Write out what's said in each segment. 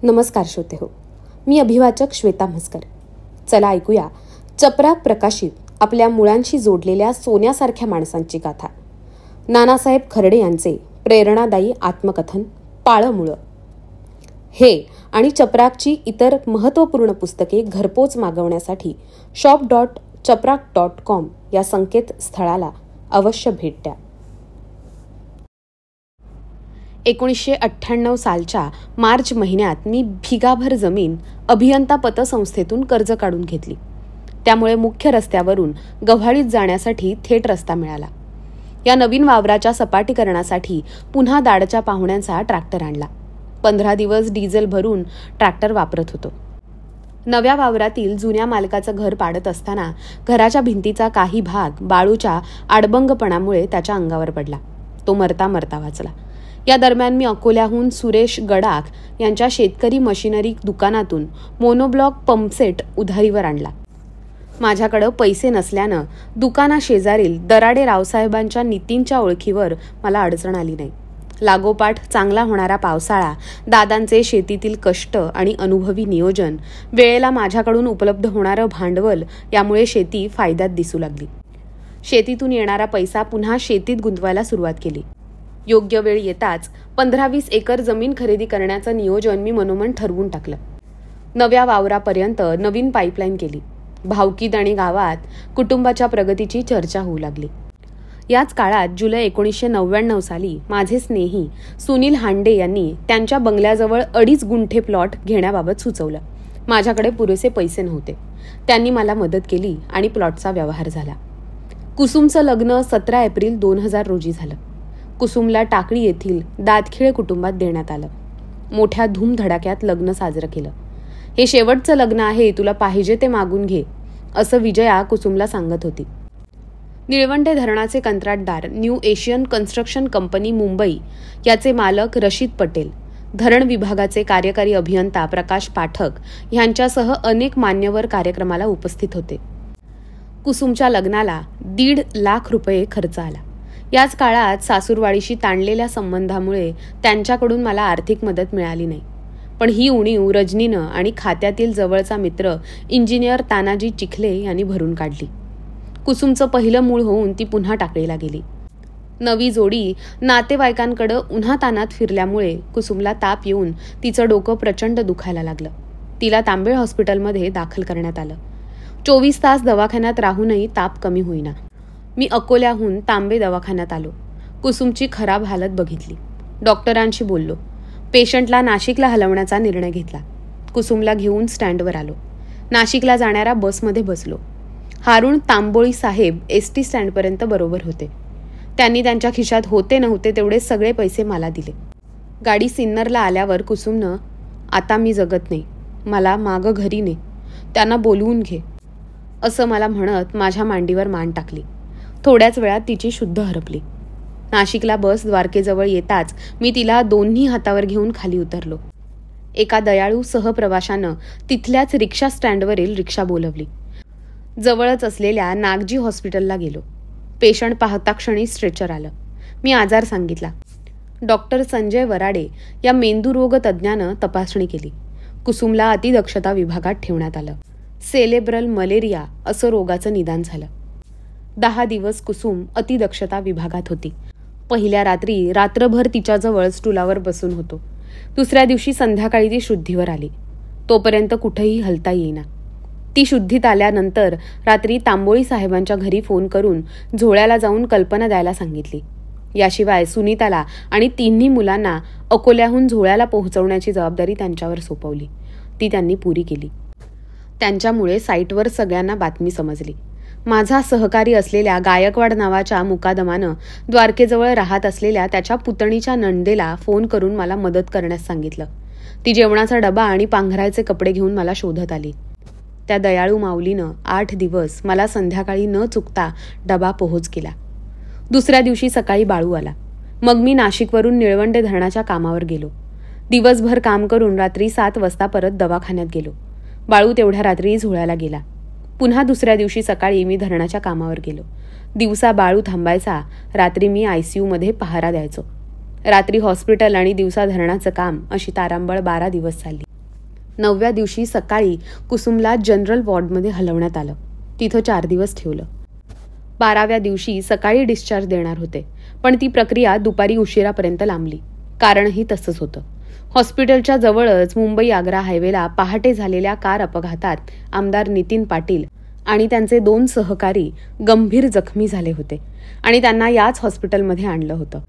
नमस्कार श्रोते हो, मी अभिवाचक श्वेता म्हसकर. चला ऐकूया चपराक प्रकाशित आपल्या मुळांशी जोडलेल्या सोन्यासारख्या माणसांची गाथा. नानासाहेब खर्डे यांचे प्रेरणादायी आत्मकथन पाळं मुळं. हे आणि चपराकची इतर महत्त्वपूर्ण पुस्तके घरपोच मागवण्यासाठी shop.chaprak.com या संकेतस्थळाला अवश्य भेट द्या. 1998 सालच्या मार्च महिन्यात मी भिगाभर जमीन अभियंता पतसंस्थेतून कर्ज काढून घेतली. त्यामुळे मुख्य रस्त्यावरून गव्हाळीत जाण्यासाठी थेट रस्ता मिळाला. या नवीन वावराच्या सपाटीकरणासाठी पुन्हा दाडच्या पाहुण्यांचा ट्रॅक्टर आणला. 15 दिवस डिझेल भरून ट्रॅक्टर वापरत होतो. नव्या वावरातील जुन्या मालकाचं घर पाडत असताना घराच्या भिंतीचा काही भाग बाळूच्या आडबंगपणामुळे त्याच्या अंगावर पडला. तो मरता मरता वाचला. या दरम्यान मी अकोल्याहून सुरेश गडाख यांच्या शेतकरी मशिनरी दुकानातून मोनोब्लॉक पंपसेट उधारीवर आणला. माझ्याकडं पैसे नसल्यानं दुकानाशेजारील दराडे रावसाहेबांच्या नितीनच्या ओळखीवर मला अडचण आली नाही. लागोपाठ चांगला होणारा पावसाळा, दादांचे शेतीतील कष्ट आणि अनुभवी नियोजन, वेळेला माझ्याकडून उपलब्ध होणारं भांडवल यामुळे शेती फायद्यात दिसू लागली. शेतीतून येणारा पैसा पुन्हा शेतीत गुंतवायला सुरुवात केली. योग्य वेळ येताच 15-20 एकर जमीन खरेदी करण्याचं नियोजन मी मनोमन ठरवून टाकलं. नव्या वावरापर्यंत नवीन पाईपलाईन केली. भावकीत आणि गावात कुटुंबाच्या प्रगतीची चर्चा होऊ लागली. याच काळात जुलै 1999 साली माझे स्नेही सुनील हांडे यांनी त्यांच्या बंगल्याजवळ 2.5 गुंठे प्लॉट घेण्याबाबत सुचवलं. माझ्याकडे पुरेसे पैसे नव्हते. त्यांनी मला मदत केली आणि प्लॉटचा व्यवहार झाला. कुसुमचं लग्न 17 एप्रिल 2000 रोजी झालं. कुसुमला टाकळी येथील दादखिळे कुटुंबात देण्यात आलं. मोठ्या धूमधडाक्यात लग्न साजरं केलं. हे शेवटचं लग्न आहे, तुला पाहिजे ते मागून घे, असं विजया कुसुमला सांगत होती. निळवंडे धरणाचे कंत्राटदार new Asian construction company Mumbai याचे मालक रशीद पटेल, धरण विभागाचे कार्यकारी अभियंता प्रकाश पाठक यांच्यासह अनेक मान्यवर कार्यक्रमाला उपस्थित होते. कुसुमच्या लग्नाला 1.5 लाख रुपये खर्च आला. याच काळात सासूरवाडीशी ताणलेल्या संबंधामुळे त्यांच्याकडून मला आर्थिक मदत मिळाली नाही. पण ही उणीव रजनीनं आणि खात्यातील जवळचा मित्र इंजिनियर तानाजी चिखले यांनी भरून काढली. कुसुमचं पहिलं मूळ होऊन ती पुन्हा टाकळीला गेली. नवी जोडी नातेवाईकांकडं उन्हातानात फिरल्यामुळे कुसुमला ताप येऊन तिचं डोकं प्रचंड दुखायला लागलं. तिला तांबेळ हॉस्पिटलमध्ये दाखल करण्यात आलं. 24 तास दवाखान्यात राहूनही ताप कमी होईना. मी अकोल्याहून तांबे दवाखान्यात आलो. कुसुमची खराब हालत बघितली. डॉक्टरांशी बोललो. पेशंटला नाशिकला हलवण्याचा निर्णय घेतला. कुसुमला घेऊन स्टँडवर आलो. नाशिकला जाणाऱ्या बसमध्ये बसलो. हारुण तांबोळी साहेब ST स्टँडपर्यंत बरोबर होते. त्यांनी त्यांच्या खिशात होते नव्हते तेवढे सगळे पैसे मला दिले. गाडी सिन्नरला आल्यावर कुसुमनं, आता मी जगत नाही, मला मागं घरी ने, त्यांना बोलवून घे, असं मला म्हणत माझ्या मांडीवर मान टाकली. थोड्याच वेळात तिची शुद्ध हरपली. नाशिकला बस द्वारकेजवळ येताच मी तिला दोन्ही हातावर घेऊन खाली उतरलो. एका दयाळू सहप्रवाशानं तिथल्याच रिक्षा स्टँडवरील रिक्षा बोलवली. जवळच असलेल्या नागजी हॉस्पिटलला गेलो. पेशंट पाहता क्षणी स्ट्रेचर आलं. मी आजार सांगितला. डॉक्टर संजय वराडे या मेंदुरोग तज्ज्ञानं तपासणी केली. कुसुमला अतिदक्षता विभागात ठेवण्यात आलं. सेलेब्रल मलेरिया असं रोगाचं निदान झालं. 10 दिवस कुसुम अतिदक्षता विभागात होती. पहिल्या रात्री रात्रभर तिच्याजवळ स्टुलावर बसून होतो. दुसऱ्या दिवशी संध्याकाळी ती शुद्धीवर आली. तोपर्यंत कुठेही हलता येईना. ती शुद्धीत आल्यानंतर रात्री तांबोळी साहेबांच्या घरी फोन करून झोळ्याला जाऊन कल्पना द्यायला सांगितली. याशिवाय सुनीताला आणि तिन्ही मुलांना अकोल्याहून झोळ्याला पोहोचवण्याची जबाबदारी त्यांच्यावर सोपवली. ती त्यांनी पुरी केली. त्यांच्यामुळे साईटवर सगळ्यांना बातमी समजली. माझा सहकारी असलेल्या गायकवाड नावाच्या मुकादमानं द्वारकेजवळ राहत असलेल्या त्याच्या पुतणीच्या नणदेला फोन करून मला मदत करण्यास सांगितलं. ती जेवणाचा डबा आणि पांघरायचे कपडे घेऊन मला शोधत आली. त्या दयाळू माऊलीनं 8 दिवस मला संध्याकाळी न चुकता डबा पोहोच केला. दुसऱ्या दिवशी सकाळी बाळू आला. मग मी नाशिकवरून निळवंडे धरणाच्या कामावर गेलो. दिवसभर काम करून रात्री 7 वाजता परत दवाखान्यात गेलो. बाळू तेवढ्या रात्री झोळ्याला गेला. पुन्हा दुसऱ्या दिवशी सकाळी मी धरणाच्या कामावर गेलो. दिवसा बाळू थांबायचा, रात्री मी ICU मध्ये पहारा द्यायचो. रात्री हॉस्पिटल आणि दिवसा धरणाचं काम अशी तारांबळ 12 दिवस चालली. 9व्या दिवशी सकाळी कुसुमला जनरल वॉर्डमध्ये हलवण्यात आलं. तिथं 4 दिवस ठेवलं. 12व्या दिवशी सकाळी डिस्चार्ज देणार होते, पण ती प्रक्रिया दुपारी उशिरापर्यंत लांबली. कारणही तसंच होतं. हॉस्पिटलच्या जवळच मुंबई आग्रा हायवेला पहाटे झालेल्या कार अपघातात आमदार नितीन पाटील आणि त्यांचे 2 सहकारी गंभीर जखमी झाले होते आणि त्यांना याच हॉस्पिटलमध्ये आणलं होतं.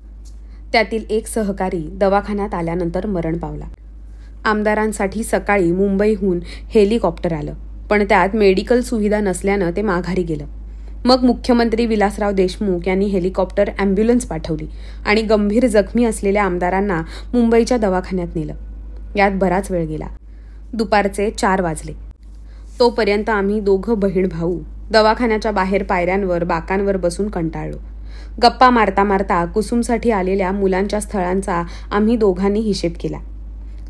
त्यातील एक सहकारी दवाखान्यात आल्यानंतर मरण पावला. आमदारांसाठी सकाळी मुंबईहून हेलिकॉप्टर आलं, पण त्यात मेडिकल सुविधा नसल्यानं ते माघारी गेलं. मग मुख्यमंत्री विलासराव देशमुख यांनी हेलिकॉप्टर ॲम्ब्युलन्स पाठवली आणि गंभीर जखमी असलेल्या आमदारांना मुंबईच्या दवाखान्यात नेलं. यात बराच वेळ गेला. दुपारचे 4 वाजले. तोपर्यंत आम्ही दोघं बहीण भाऊ दवाखान्याच्या बाहेर पायऱ्यांवर बाकांवर बसून कंटाळलो. गप्पा मारता मारता कुसुमसाठी आलेल्या मुलांच्या स्थळांचा आम्ही दोघांनी हिशेब केला.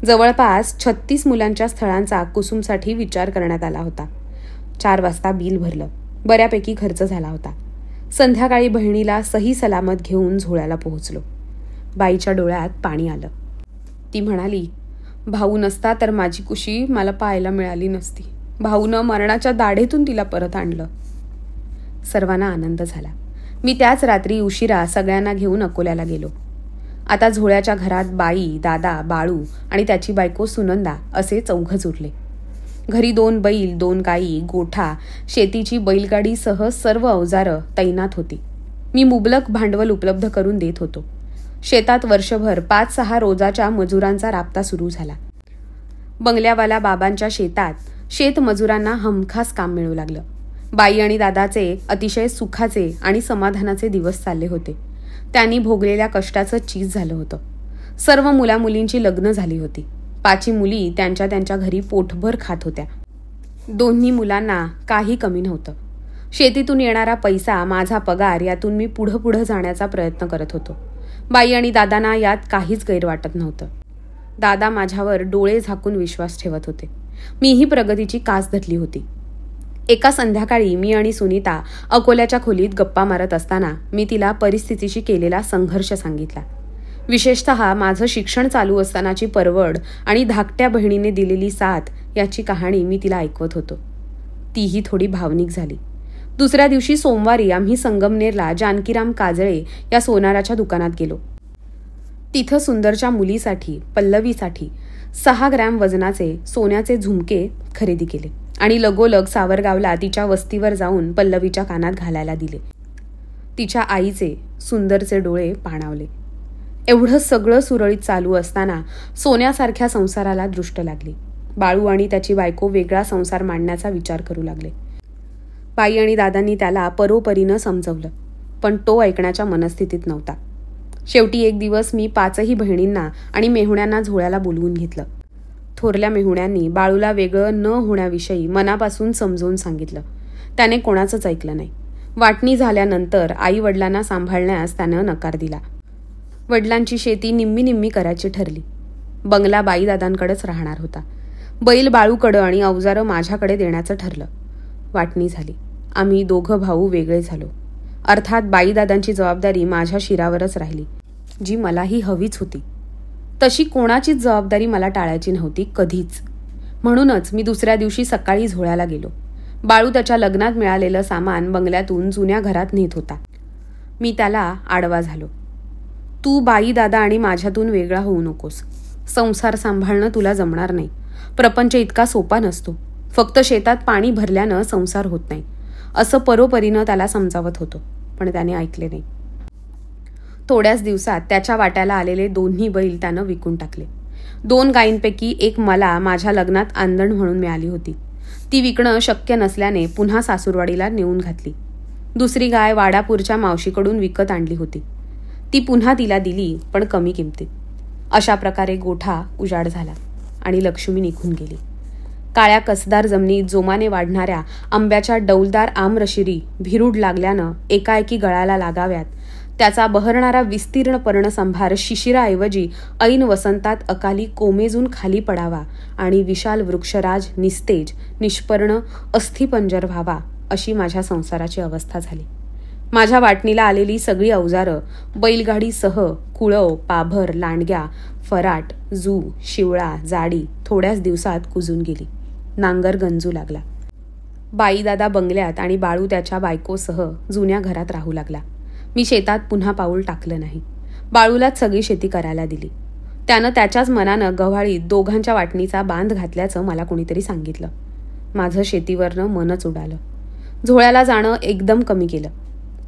जवळपास 36 मुलांच्या स्थळांचा कुसुमसाठी विचार करण्यात आला होता. 4 वाजता बिल भरलं. बऱ्यापैकी खर्च झाला होता. संध्याकाळी बहिणीला सही सलामत घेऊन झोळ्याला पोहोचलो. बाईच्या डोळ्यात पाणी आलं. ती म्हणाली, भाऊ नसता तर माझी कुशी मला पाहायला मिळाली नसती. भाऊनं मरणाच्या दाढेतून तिला परत आणलं. सर्वांना आनंद झाला. मी त्याच रात्री उशिरा सगळ्यांना घेऊन अकोल्याला गेलो. आता झोळ्याच्या घरात बाई, दादा, बाळू आणि त्याची बायको सुनंदा असे 4 उरले. घरी 2 बैल, 2 गायी, गोठा, शेतीची बैलगाडीसह सर्व अवजारं तैनात होती. मी मुबलक भांडवल उपलब्ध करून देत होतो. शेतात वर्षभर 5-6 रोजाच्या मजुरांचा राबता सुरू झाला. बंगल्यावाला बाबांच्या शेतात शेतमजुरांना हमखास काम मिळू लागलं. बाई आणि दादाचे अतिशय सुखाचे आणि समाधानाचे दिवस चालले होते. त्यांनी भोगलेल्या कष्टाचं चीज झालं होतं. सर्व मुलामुलींची लग्न झाली होती. 5 मुली त्यांच्या त्यांच्या घरी पोटभर खात होत्या. 2 मुलांना काही कमी नव्हतं. शेतीतून येणारा पैसा, माझा पगार यातून मी पुढं जाण्याचा प्रयत्न करत होतो. बाई आणि दादांना यात काहीच गैर वाटत नव्हतं. दादा माझ्यावर डोळे झाकून विश्वास ठेवत होते. मीही प्रगतीची कास धरली होती. एका संध्याकाळी मी आणि सुनीता अकोल्याच्या खोलीत गप्पा मारत असताना मी तिला परिस्थितीशी केलेला संघर्ष सांगितला. विशेषतः माझं शिक्षण चालू असतानाची परवड आणि धाकट्या बहिणीने दिलेली साथ याची कहाणी मी तिला ऐकवत होतो. तीही थोडी भावनिक झाली. दुसऱ्या दिवशी सोमवारी आम्ही संगमनेरला जानकीराम काजळे या सोनाराच्या दुकानात गेलो. तिथं सुंदरच्या मुलीसाठी, पल्लवीसाठी 6 ग्रॅम वजनाचे सोन्याचे झुमके खरेदी केले आणि लगोलग सावरगावला तिच्या वस्तीवर जाऊन पल्लवीच्या कानात घालायला दिले. तिच्या आईचे सुंदरचे डोळे पाणावले. एवढं सगळं सुरळीत चालू असताना सोन्यासारख्या संसाराला दृष्ट लागली. बाळू आणि त्याची बायको वेगळा संसार मांडण्याचा विचार करू लागले. बाई आणि दादांनी त्याला परोपरीनं समजवलं, पण तो ऐकण्याच्या मनस्थितीत नव्हता. शेवटी एक दिवस मी 5ही बहिणींना आणि मेहुण्यांना झोळ्याला बोलवून घेतलं. थोरल्या मेहुण्यांनी बाळूला वेगळं न होण्याविषयी मनापासून समजवून सांगितलं. त्याने कोणाचंच ऐकलं नाही. वाटणी झाल्यानंतर आई वडिलांना सांभाळण्यास त्यानं नकार दिला. वडिलांची शेती निम्मी करायची ठरली. बंगला बाई दादांकडेच राहणार होता. बैल बाळूकडं आणि अवजारं माझ्याकडे देण्याचं ठरलं. वाटणी झाली. आम्ही 2 भाऊ वेगळे झालो. अर्थात बाई दादांची जबाबदारी माझ्या शिरावरच राहिली, जी मलाही हवीच होती. तशी कोणाचीच जबाबदारी मला टाळायची नव्हती कधीच. म्हणूनच मी दुसऱ्या दिवशी सकाळी झोळ्याला गेलो. बाळू त्याच्या लग्नात मिळालेलं सामान बंगल्यातून जुन्या घरात नेत होता. मी त्याला आडवा झालो. तू बाई दादा आणि माझ्यातून वेगळा होऊ नकोस. संसार सांभाळणं तुला जमणार नाही. प्रपंच इतका सोपा नसतो. फक्त शेतात पाणी भरल्यानं संसार होत नाही, असं परोपरीनं त्याला समजावत होतो, पण त्याने ऐकले नाही. थोड्याच दिवसात त्याच्या वाट्याला आलेले 2 बैल त्यानं विकून टाकले. 2 गायींपैकी एक मला माझ्या लग्नात आंदण म्हणून मिळाली होती. ती विकणं शक्य नसल्याने पुन्हा सासूरवाडीला नेऊन घातली. दुसरी गाय वाडापूरच्या मावशीकडून विकत आणली होती. ती पुन्हा तिला दिली, पण कमी किमतीत. अशा प्रकारे गोठा उजाड झाला आणि लक्ष्मी निघून गेली. काळ्या कसदार जमिनीत जोमाने वाढणाऱ्या आंब्याच्या डौलदार आमरशिरी भिरूड लागल्यानं एकाएकी गळाला लागाव्यात, त्याचा बहरणारा विस्तीर्ण पर्णसंभार शिशिराऐवजी ऐन वसंतात अकाली कोमेजून खाली पडावा आणि विशाल वृक्षराज निस्तेज, निष्पर्ण अस्थिपंजर व्हावा, अशी माझ्या संसाराची अवस्था झाली. माझ्या वाटणीला आलेली सगळी अवजारं बैलगाडीसह कुळव, पाभर, लांडग्या, फराट, जू, शिवळा, जाडी थोड्याच दिवसात कुजून गेली. नांगर गंजू लागला. बाईदादा बंगल्यात आणि बाळू त्याच्या बायकोसह जुन्या घरात राहू लागला. मी शेतात पुन्हा पाऊल टाकलं नाही. बाळूलाच सगळी शेती करायला दिली. त्यानं त्याच्याच मनानं गव्हाळीत दोघांच्या वाटणीचा बांध घातल्याचं मला कोणीतरी सांगितलं. माझं शेतीवरनं मनच उडालं. झोळ्याला जाणं एकदम कमी केलं.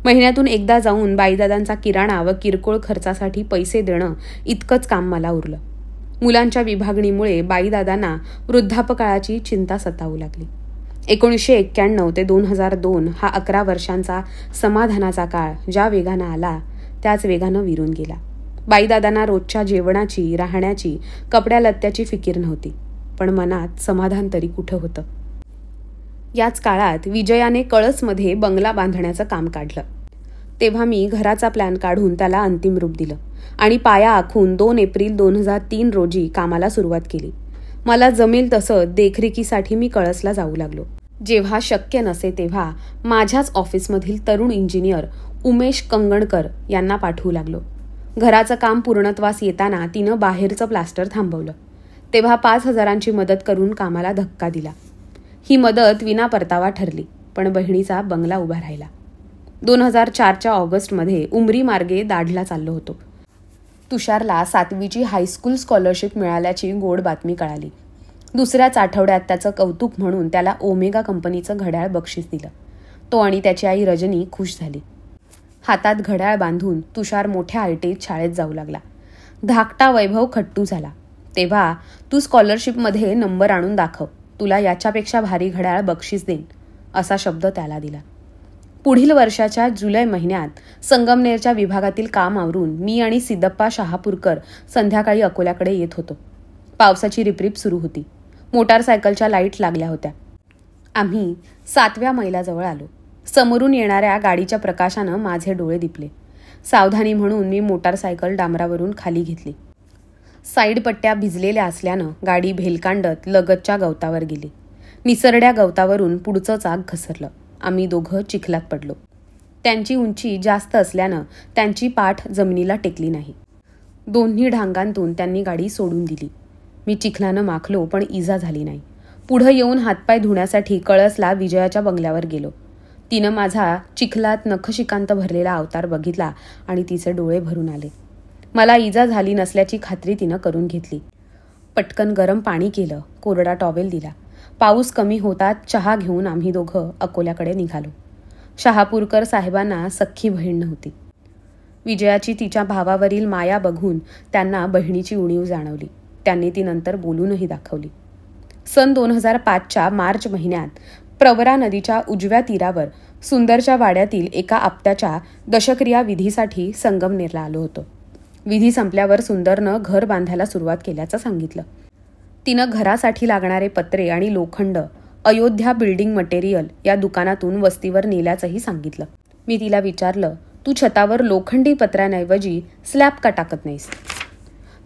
महिन्यातून एकदा जाऊन बाईदादांचा किराणा व किरकोळ खर्चासाठी पैसे देणं इतकंच काम मला उरलं. मुलांच्या विभागणीमुळे बाईदादांना वृद्धापकाळाची चिंता सतावू लागली. 1991 ते 2002 हा 11 वर्षांचा समाधानाचा काळ ज्या वेगानं आला त्याच वेगानं विरून गेला. बाईदादांना रोजच्या जेवणाची, राहण्याची, कपड्या लत्त्याची फिकीर नव्हती, पण मनात समाधान तरी कुठं होतं. याच काळात विजयाने कळसमध्ये बंगला बांधण्याचं काम काढलं. तेव्हा मी घराचा प्लॅन काढून त्याला अंतिम रूप दिलं आणि पाया आखून 2 एप्रिल 2003 रोजी कामाला सुरुवात केली. मला जमेल तसं देखरेखीसाठी मी कळसला जाऊ लागलो. जेव्हा शक्य नसे तेव्हा माझ्याच ऑफिसमधील तरुण इंजिनियर उमेश कंगणकर यांना पाठवू लागलो. घराचं काम पूर्णत्वास येताना तिनं बाहेरचं प्लास्टर थांबवलं. तेव्हा 5,000ची मदत करून कामाला धक्का दिला. ही मदत विना परतावा ठरली, पण बहिणीचा बंगला उभा राहिला. 2004च्या ऑगस्टमध्ये उमरी मार्गे दाढला चाललो होतो. तुषारला 7वीची हायस्कूल स्कॉलरशिप मिळाल्याची गोड बातमी कळाली. दुसऱ्याच आठवड्यात त्याचं कौतुक म्हणून त्याला ओमेगा कंपनीचं घड्याळ बक्षीस दिलं. तो आणि त्याची आई रजनी खुश झाली. हातात घड्याळ बांधून तुषार मोठ्या ITत शाळेत जाऊ लागला. धाकटा वैभव खट्टू झाला. तेव्हा तू स्कॉलरशिपमध्ये नंबर आणून दाखव, तुला याच्यापेक्षा भारी घड्याळ बक्षीस देईन, असा शब्द त्याला दिला. पुढील वर्षाच्या जुलै महिन्यात संगमनेरच्या विभागातील काम आवरून मी आणि सिद्धप्पा शहापूरकर संध्याकाळी अकोल्याकडे येत होतो. पावसाची रिपरिप सुरू होती. मोटारसायकलच्या लाईट लागल्या होत्या. आम्ही 7व्या मैलाजवळ आलो. समोरून येणाऱ्या गाडीच्या प्रकाशानं माझे डोळे दिपले. सावधानी म्हणून मी मोटारसायकल डांबरावरून खाली घेतली. साईड पट्ट्या भिजलेल्या असल्यानं गाडी भेलकांडत लगतच्या गवतावर गेली. निसरड्या गवतावरून पुढचं चाक घसरलं. आम्ही दोघं चिखलात पडलो. त्यांची उंची जास्त असल्यानं त्यांची पाठ जमिनीला टेकली नाही. दोन्ही ढांगांतून त्यांनी गाडी सोडून दिली. मी चिखलानं माखलो, पण इजा झाली नाही. पुढं येऊन हातपाय धुण्यासाठी कळसला विजयाच्या बंगल्यावर गेलो. तिनं माझा चिखलात नखशिकांत भरलेला अवतार बघितला आणि तिचे डोळे भरून आले. मला इजा झाली नसल्याची खात्री तिनं करून घेतली. पटकन गरम पाणी केलं, कोरडा टॉवेल दिला. पाऊस कमी होतात चहा घेऊन आम्ही दोघं अकोल्याकडे निघालो. शहापूरकर साहेबांना सख्खी बहीण नव्हती. विजयाची तिच्या भावावरील माया बघून त्यांना बहिणीची उणीव जाणवली. त्यांनी ती नंतर बोलूनही दाखवली. सन 2005च्या मार्च महिन्यात प्रवरा नदीच्या उजव्या तीरावर सुंदरच्या वाड्यातील एका आप्त्याच्या दशक्रिया विधीसाठी संगमनेरला आलो होतो. विधी संपल्यावर सुंदरनं घर बांधायला सुरुवात केल्याचं सांगितलं. तिनं घरासाठी लागणारे पत्रे आणि लोखंड अयोध्या बिल्डिंग मटेरियल या दुकानातून वस्तीवर नेल्याचंही सांगितलं. मी तिला विचारलं, तू छतावर लोखंडी पत्र्यांऐवजी स्लॅब का टाकत नाहीस?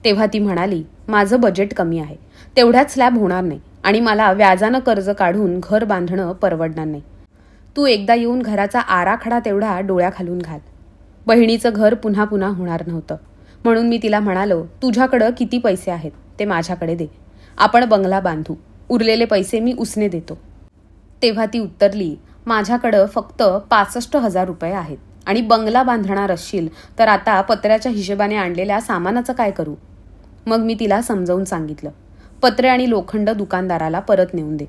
तेव्हा ती म्हणाली, माझं बजेट कमी आहे, तेवढ्यात स्लॅब होणार नाही आणि मला व्याजानं कर्ज काढून घर बांधणं परवडणार नाही. तू एकदा येऊन घराचा आराखडा तेवढा डोळ्याखालून घाल. बहिणीचं घर पुन्हा पुन्हा होणार नव्हतं, म्हणून मी तिला म्हणालो, तुझ्याकडं किती पैसे आहेत ते माझ्याकडे दे, आपण बंगला बांधू, उरलेले पैसे मी उसने देतो. तेव्हा ती उत्तरली, माझ्याकडं फक्त 65,000 रुपये आहेत आणि बंगला बांधणार असशील तर आता पत्र्याच्या हिशोबाने आणलेल्या सामानाचं काय करू? मग मी तिला समजावून सांगितलं, पत्रे आणि लोखंड दुकानदाराला परत नेऊन दे,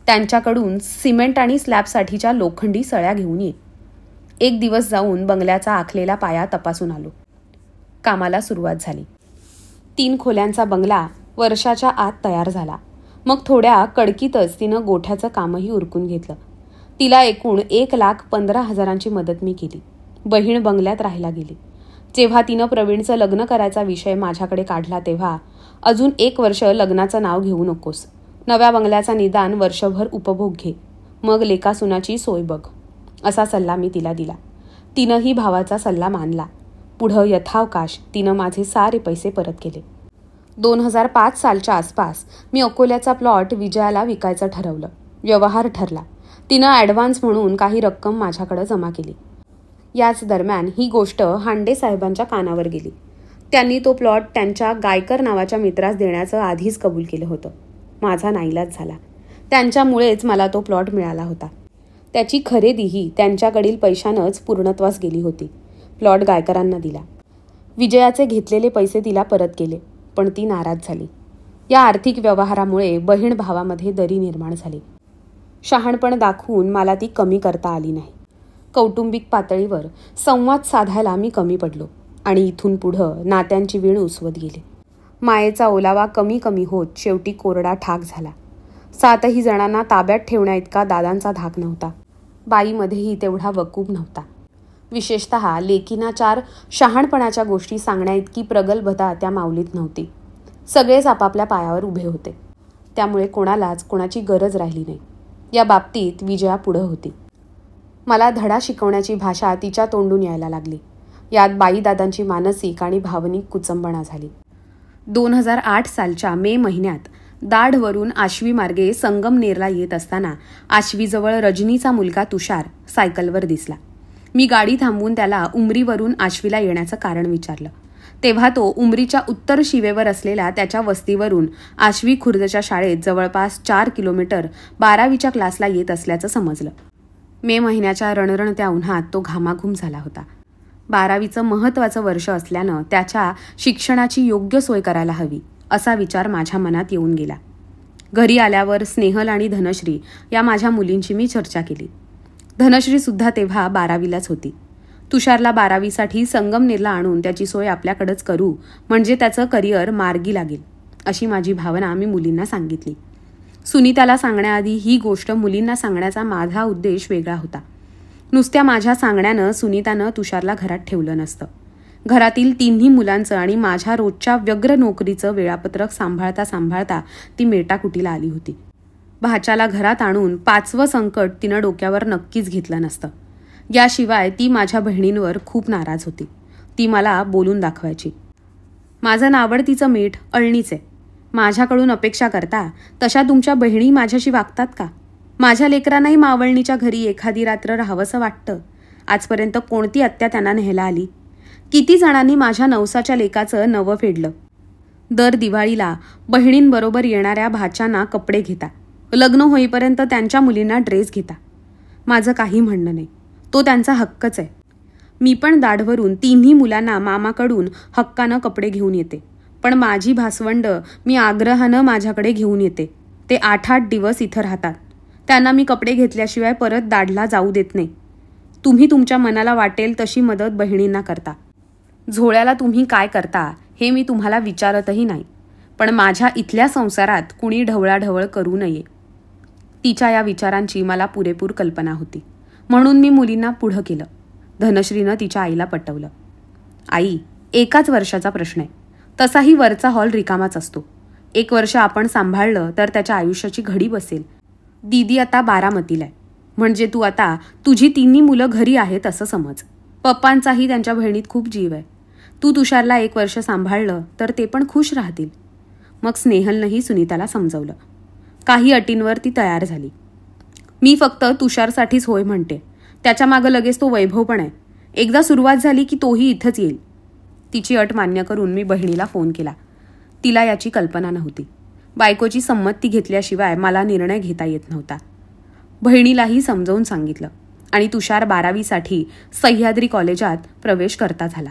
त्यांच्याकडून सिमेंट आणि स्लॅबसाठीच्या लोखंडी सळ्या घेऊन ये. एक दिवस जाऊन बंगल्याचा आखलेला पाया तपासून आलो. कामाला सुरुवात झाली. 3 खोल्यांचा बंगला वर्षाच्या आत तयार झाला. मग थोड्या कडकीतच तिनं गोठ्याचं कामही उरकून घेतलं. तिला एकूण 1,15,000ची मदत मी केली. बहीण बंगल्यात राहायला गेली. जेव्हा तिनं प्रवीणचं लग्न करायचा विषय माझ्याकडे काढला तेव्हा, अजून 1 वर्ष लग्नाचं नाव घेऊ नकोस, नव्या बंगल्याचा निदान वर्षभर उपभोग घे, मग लेकासुनाची सोय बघ, असा सल्ला मी तिला दिला. तिनंही भावाचा सल्ला मानला. पुढं यथावकाश तिनं माझे सारे पैसे परत केले. 2005 सालच्या आसपास मी अकोल्याचा प्लॉट विजयाला विकायचं ठरवलं. व्यवहार ठरला. तिनं ॲडव्हान्स म्हणून काही रक्कम माझ्याकडे जमा केली. याच दरम्यान ही गोष्ट हांडे साहेबांच्या कानावर गेली. त्यांनी तो प्लॉट त्यांच्या गायकर नावाच्या मित्रास देण्याचं आधीच कबूल केलं होतं. माझा नाईलाज झाला. त्यांच्यामुळेच मला तो प्लॉट मिळाला होता. त्याची खरेदीही त्यांच्याकडील पैशानंच पूर्णत्वास गेली होती. प्लॉट गायकरांना दिला. विजयाचे घेतलेले पैसे तिला परत केले, पण ती नाराज झाली. या आर्थिक व्यवहारामुळे बहीण भावामध्ये दरी निर्माण झाली. शहाणपण दाखवून मला ती कमी करता आली नाही. कौटुंबिक पातळीवर संवाद साधायला मी कमी पडलो आणि इथून पुढं नात्यांची वीण उसवत गेली. मायेचा ओलावा कमी कमी होत शेवटी कोरडा ठाक झाला. 7ही जणांना ताब्यात ठेवण्या इतका दादांचा धाक नव्हता. बाईमध्येही तेवढा वकूब नव्हता. विशेषतः लेकींना 4 शहाणपणाच्या गोष्टी सांगण्या इतकी प्रगल्भता त्या माऊलीत नव्हती. सगळेच आपापल्या पायावर उभे होते. त्यामुळे कोणालाच कोणाची गरज राहिली नाही. या बाबतीत विजया पुढं होती. मला धडा शिकवण्याची भाषा तिच्या तोंडून यायला लागली. यात बाईदादांची मानसिक आणि भावनिक कुचंबणा झाली. 2008 सालच्या मे महिन्यात दाढवरून आश्वी मार्गे संगमनेरला येत असताना आश्वीजवळ रजनीचा मुलगा तुषार सायकलवर दिसला. मी गाडी थांबवून त्याला उमरीवरून आश्वीला येण्याचं कारण विचारलं. तेव्हा तो उमरीच्या उत्तर शिवेवर असलेल्या त्याच्या वस्तीवरून आश्वी खुर्दच्या शाळेत जवळपास 4 किलोमीटर 12वीच्या क्लासला येत असल्याचं समजलं. मे महिन्याच्या रणरणत्या उन्हात तो घामाघूम झाला होता. 12वीचं महत्त्वाचं वर्ष असल्यानं त्याच्या शिक्षणाची योग्य सोय करायला हवी असा विचार माझ्या मनात येऊन गेला. घरी आल्यावर स्नेहल आणि धनश्री या माझ्या मुलींची मी चर्चा केली. धनश्रीसुद्धा तेव्हा 12वीलाच होती. तुषारला 12वीसाठी संगमनेरला आणून त्याची सोय आपल्याकडेच करू, म्हणजे त्याचं करिअर मार्गी लागेल अशी माझी भावना मी मुलींना सांगितली. सुनीताला सांगण्याआधी ही गोष्ट मुलींना सांगण्याचा माझा उद्देश वेगळा होता. नुसत्या माझ्या सांगण्यानं सुनीतानं तुषारला घरात ठेवलं नसतं. घरातील 3ही मुलांचं आणि माझ्या रोजच्या व्यग्र नोकरीचं वेळापत्रक सांभाळता सांभाळता ती मेटाकुटीला आली होती. भाच्याला घरात आणून 5वं संकट तिनं डोक्यावर नक्कीच घेतलं नसतं. याशिवाय ती माझ्या बहिणींवर खूप नाराज होती. ती मला बोलून दाखवायची. माझं नावडतीचं मीठ अळणीच आहे. माझ्याकडून अपेक्षा करता तशा तुमच्या बहिणी माझ्याशी वागतात का? माझ्या लेकरांनाही मावळणीच्या घरी एखादी रात्र राहावंसं वाटतं. आजपर्यंत कोणती आत्या त्यांना न्यायला आली? किती जणांनी माझ्या नवसाच्या लेकाचं नवं फेडलं. दर दिवाळीला बहिणींबरोबर येणाऱ्या भाच्यांना कपडे घेता. लग्न होईपर्यंत त्यांच्या मुलींना ड्रेस घेता. माझं काही म्हणणं नाही. तो त्यांचा हक्कच आहे. मी पण दाढवरून 3ही मुलांना मामाकडून हक्कानं कपडे घेऊन येते. पण माझी भासवंड मी आग्रहानं माझ्याकडे घेऊन येते. ते 8-8 दिवस इथं राहतात. त्यांना मी कपडे घेतल्याशिवाय परत दाढला जाऊ देत नाही. तुम्ही तुमच्या मनाला वाटेल तशी मदत बहिणींना करता. झोळ्याला तुम्ही काय करता हे मी तुम्हाला विचारतही नाही. पण माझ्या इथल्या संसारात कुणी ढवळाढवळ करू नये. तिच्या या विचारांची मला पुरेपूर कल्पना होती. म्हणून मी मुलींना पुढं केलं. धनश्रीनं तिच्या आईला पटवलं. आई, एकाच वर्षाचा प्रश्न आहे. तसाही वरचा हॉल रिकामाच असतो. 1 वर्ष आपण सांभाळलं तर त्याच्या आयुष्याची घडी बसेल. दीदी आता बारामतीला आहे. म्हणजे तू आता तुझी 3ही मुलं घरी आहेत असं समज. पप्पांचाही त्यांच्या बहिणीत खूप जीव आहे. तू तुषारला 1 वर्ष सांभाळलं तर ते पण खुश राहतील. मग स्नेहलनंही सुनीताला समजवलं. काही अटींवर ती तयार झाली. मी फक्त तुषारसाठीच होय म्हणते. त्याच्या मागं लगेच तो वैभव पण आहे. एकदा सुरुवात झाली की तोही इथंच येईल. तिची अट मान्य करून मी बहिणीला फोन केला. तिला याची कल्पना नव्हती. बायकोची संमती घेतल्याशिवाय मला निर्णय घेता येत नव्हता. बहिणीलाही समजावून सांगितलं आणि तुषार 12वीसाठी सह्याद्री कॉलेजात प्रवेश करता झाला.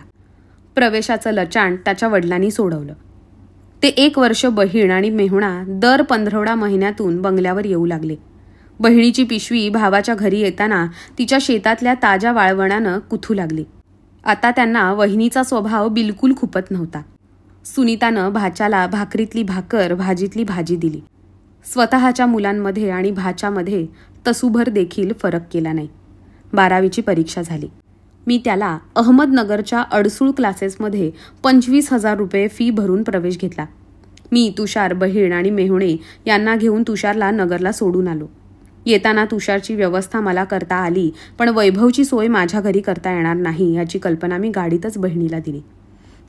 प्रवेशाचं लचाण त्याच्या वडिलांनी सोडवलं. ते 1 वर्ष बहीण आणि मेहुणा दर 15 महिन्यातून बंगल्यावर येऊ लागले. बहिणीची पिशवी भावाच्या घरी येताना तिच्या शेतातल्या ताज्या वाळवणानं कुथू लागली. आता त्यांना वहिनीचा स्वभाव बिलकुल खुपत नव्हता. सुनीतानं भाच्याला भाकरीतली भाकर भाजीतली भाजी दिली. स्वतःच्या मुलांमध्ये आणि भाच्यामध्ये तसूभर देखील फरक केला नाही. 12वीची परीक्षा झाली. मी त्याला अहमदनगरच्या अडसूळ क्लासेसमध्ये 25,000 रुपये फी भरून प्रवेश घेतला. मी, तुषार, बहीण आणि मेहुणे यांना घेऊन तुषारला नगरला सोडून आलो. येताना तुषारची व्यवस्था मला करता आली, पण वैभवची सोय माझ्या घरी करता येणार नाही याची कल्पना मी गाडीतच बहिणीला दिली.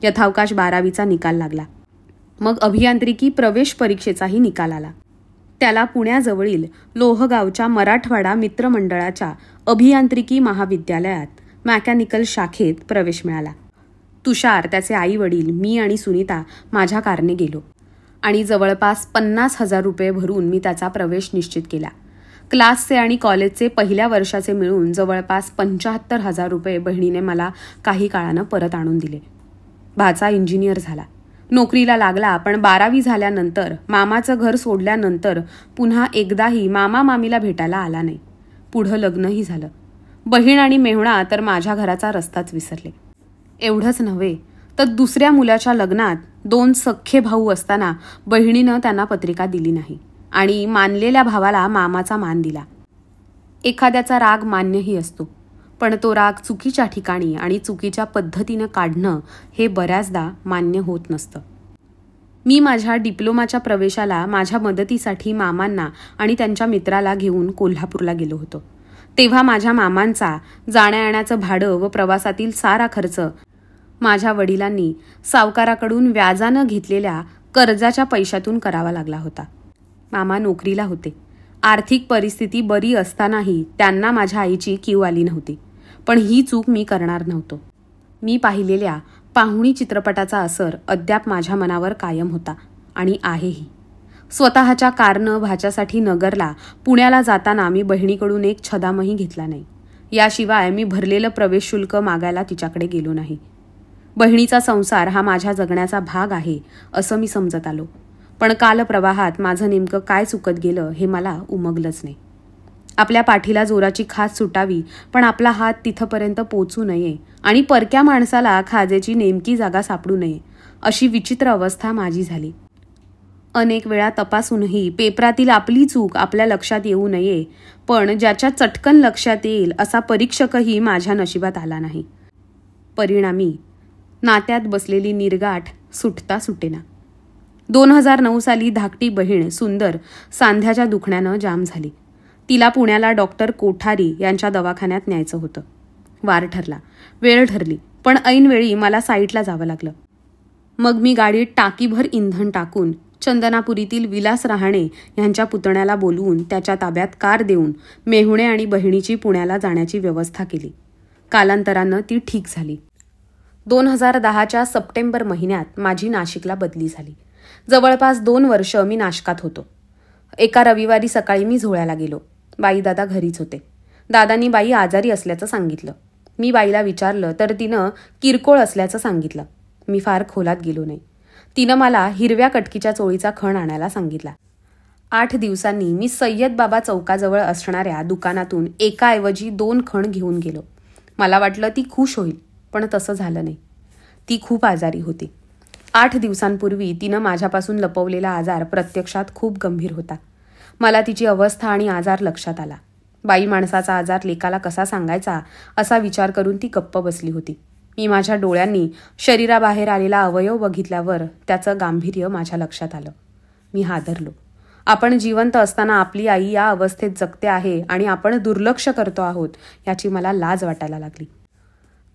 यथावकाश 12वीचा निकाल लागला. मग अभियांत्रिकी प्रवेश परीक्षेचाही निकाल आला. त्याला पुण्याजवळील लोहगावच्या मराठवाडा मित्रमंडळाच्या अभियांत्रिकी महाविद्यालयात मेकॅनिकल शाखेत प्रवेश मिळाला. तुषार, त्याचे आई वडील, मी आणि सुनीता माझ्या कारने गेलो आणि जवळपास 50,000 रुपये भरून मी त्याचा प्रवेश निश्चित केला. क्लासचे आणि कॉलेजचे पहिल्या वर्षाचे मिळून जवळपास 75,000 रुपये बहिणीने मला काही काळानं परत आणून दिले. भाचा इंजिनियर झाला, नोकरीला लागला. पण 12वी झाल्यानंतर, मामाचं घर सोडल्यानंतर पुन्हा एकदाही मामा मामीला भेटायला आला नाही. पुढं लग्नही झालं. बहीण आणि मेहुणा तर माझ्या घराचा रस्ताच विसरले. एवढंच नव्हे तर दुसऱ्या मुलाच्या लग्नात 2 सख्खे भाऊ असताना बहिणीनं त्यांना पत्रिका दिली नाही आणि मानलेल्या भावाला मामाचा मान दिला. एखाद्याचा राग मान्यही असतो, पण तो राग चुकीच्या ठिकाणी आणि चुकीच्या पद्धतीनं काढणं हे बऱ्याचदा मान्य होत नसतं. मी माझ्या डिप्लोमाच्या प्रवेशाला माझ्या मदतीसाठी मामांना आणि त्यांच्या मित्राला घेऊन कोल्हापूरला गेलो होतो. तेव्हा माझ्या मामांचा जाण्या येण्याचं भाडं व प्रवासातील सारा खर्च माझ्या वडिलांनी सावकाराकडून व्याजानं घेतलेल्या कर्जाच्या पैशातून करावा लागला होता. मामा नोकरीला होते. आर्थिक परिस्थिती बरी असतानाही त्यांना माझ्या आईची कीव आली नव्हती. पण ही चूक मी करणार नव्हतो. मी पाहिलेल्या पाहुणी चित्रपटाचा असर अद्याप माझ्या मनावर कायम होता आणि आहेही. स्वतःच्या कारनं भाच्यासाठी नगरला, पुण्याला जाताना मी बहिणीकडून एक छदामही घेतला नाही. याशिवाय मी भरलेलं प्रवेश शुल्क मागायला तिच्याकडे गेलो नाही. बहिणीचा संसार हा माझ्या जगण्याचा भाग आहे असं मी समजत आलो. पण कालप्रवाहात माझं नेमकं काय चुकत गेलं हे मला उमगलंच नाही. आपल्या पाठीला जोराची खाज सुटावी, पण आपला हात तिथपर्यंत पोचू नये आणि परक्या माणसाला खाजेची नेमकी जागा सापडू नये, अशी विचित्र अवस्था माझी झाली. अनेक वेळा तपासूनही पेपरातील आपली चूक आपल्या लक्षात येऊ नये, पण ज्याच्या चटकन लक्षात येईल असा परीक्षकही माझ्या नशिबात आला नाही. परिणामी नात्यात बसलेली निर्गाठ सुटता सुटेना. 2009 साली धाकटी बहीण सुंदर सांध्याच्या दुखण्यानं जाम झाली. तिला पुण्याला डॉक्टर कोठारी यांच्या दवाखान्यात न्यायचं होतं. वार ठरला, वेळ ठरली, पण ऐनवेळी मला साईटला जावं लागलं. मग मी गाडीत टाकीभर इंधन टाकून चंदनापुरीतील विलास रहाणे यांच्या पुतण्याला बोलवून त्याच्या ताब्यात कार देऊन मेहुणे आणि बहिणीची पुण्याला जाण्याची व्यवस्था केली. कालांतरानं ती ठीक झाली. 2010च्या सप्टेंबर महिन्यात माझी नाशिकला बदली झाली. जवळपास 2 वर्ष मी नाशकात होतो. एका रविवारी सकाळी मी झोळ्याला गेलो. बाई दादा घरीच होते. दादांनी बाई आजारी असल्याचं सांगितलं. मी बाईला विचारलं तर तिनं किरकोळ असल्याचं सांगितलं. मी फार खोलात गेलो नाही. तिनं मला हिरव्या कटकीच्या चोळीचा खण आणायला सांगितला. 8 दिवसांनी मी सय्यद बाबा चौकाजवळ असणाऱ्या दुकानातून एकाऐवजी 2 खण घेऊन गेलो. मला वाटलं ती खुश होईल, पण तसं झालं नाही. ती खूप आजारी होती. 8 दिवसांपूर्वी तिनं माझ्यापासून लपवलेला आजार प्रत्यक्षात खूप गंभीर होता. मला तिची अवस्था आणि आजार लक्षात आला. बाई माणसाचा आजार लेकाला कसा सांगायचा असा विचार करून ती गप्प बसली होती. मी माझ्या डोळ्यांनी शरीराबाहेर आलेला अवयव बघितल्यावर त्याचं गांभीर्य माझ्या लक्षात आलं. मी हादरलो. आपण जिवंत असताना आपली आई या अवस्थेत जगते आहे आणि आपण दुर्लक्ष करतो आहोत याची मला लाज वाटायला लागली.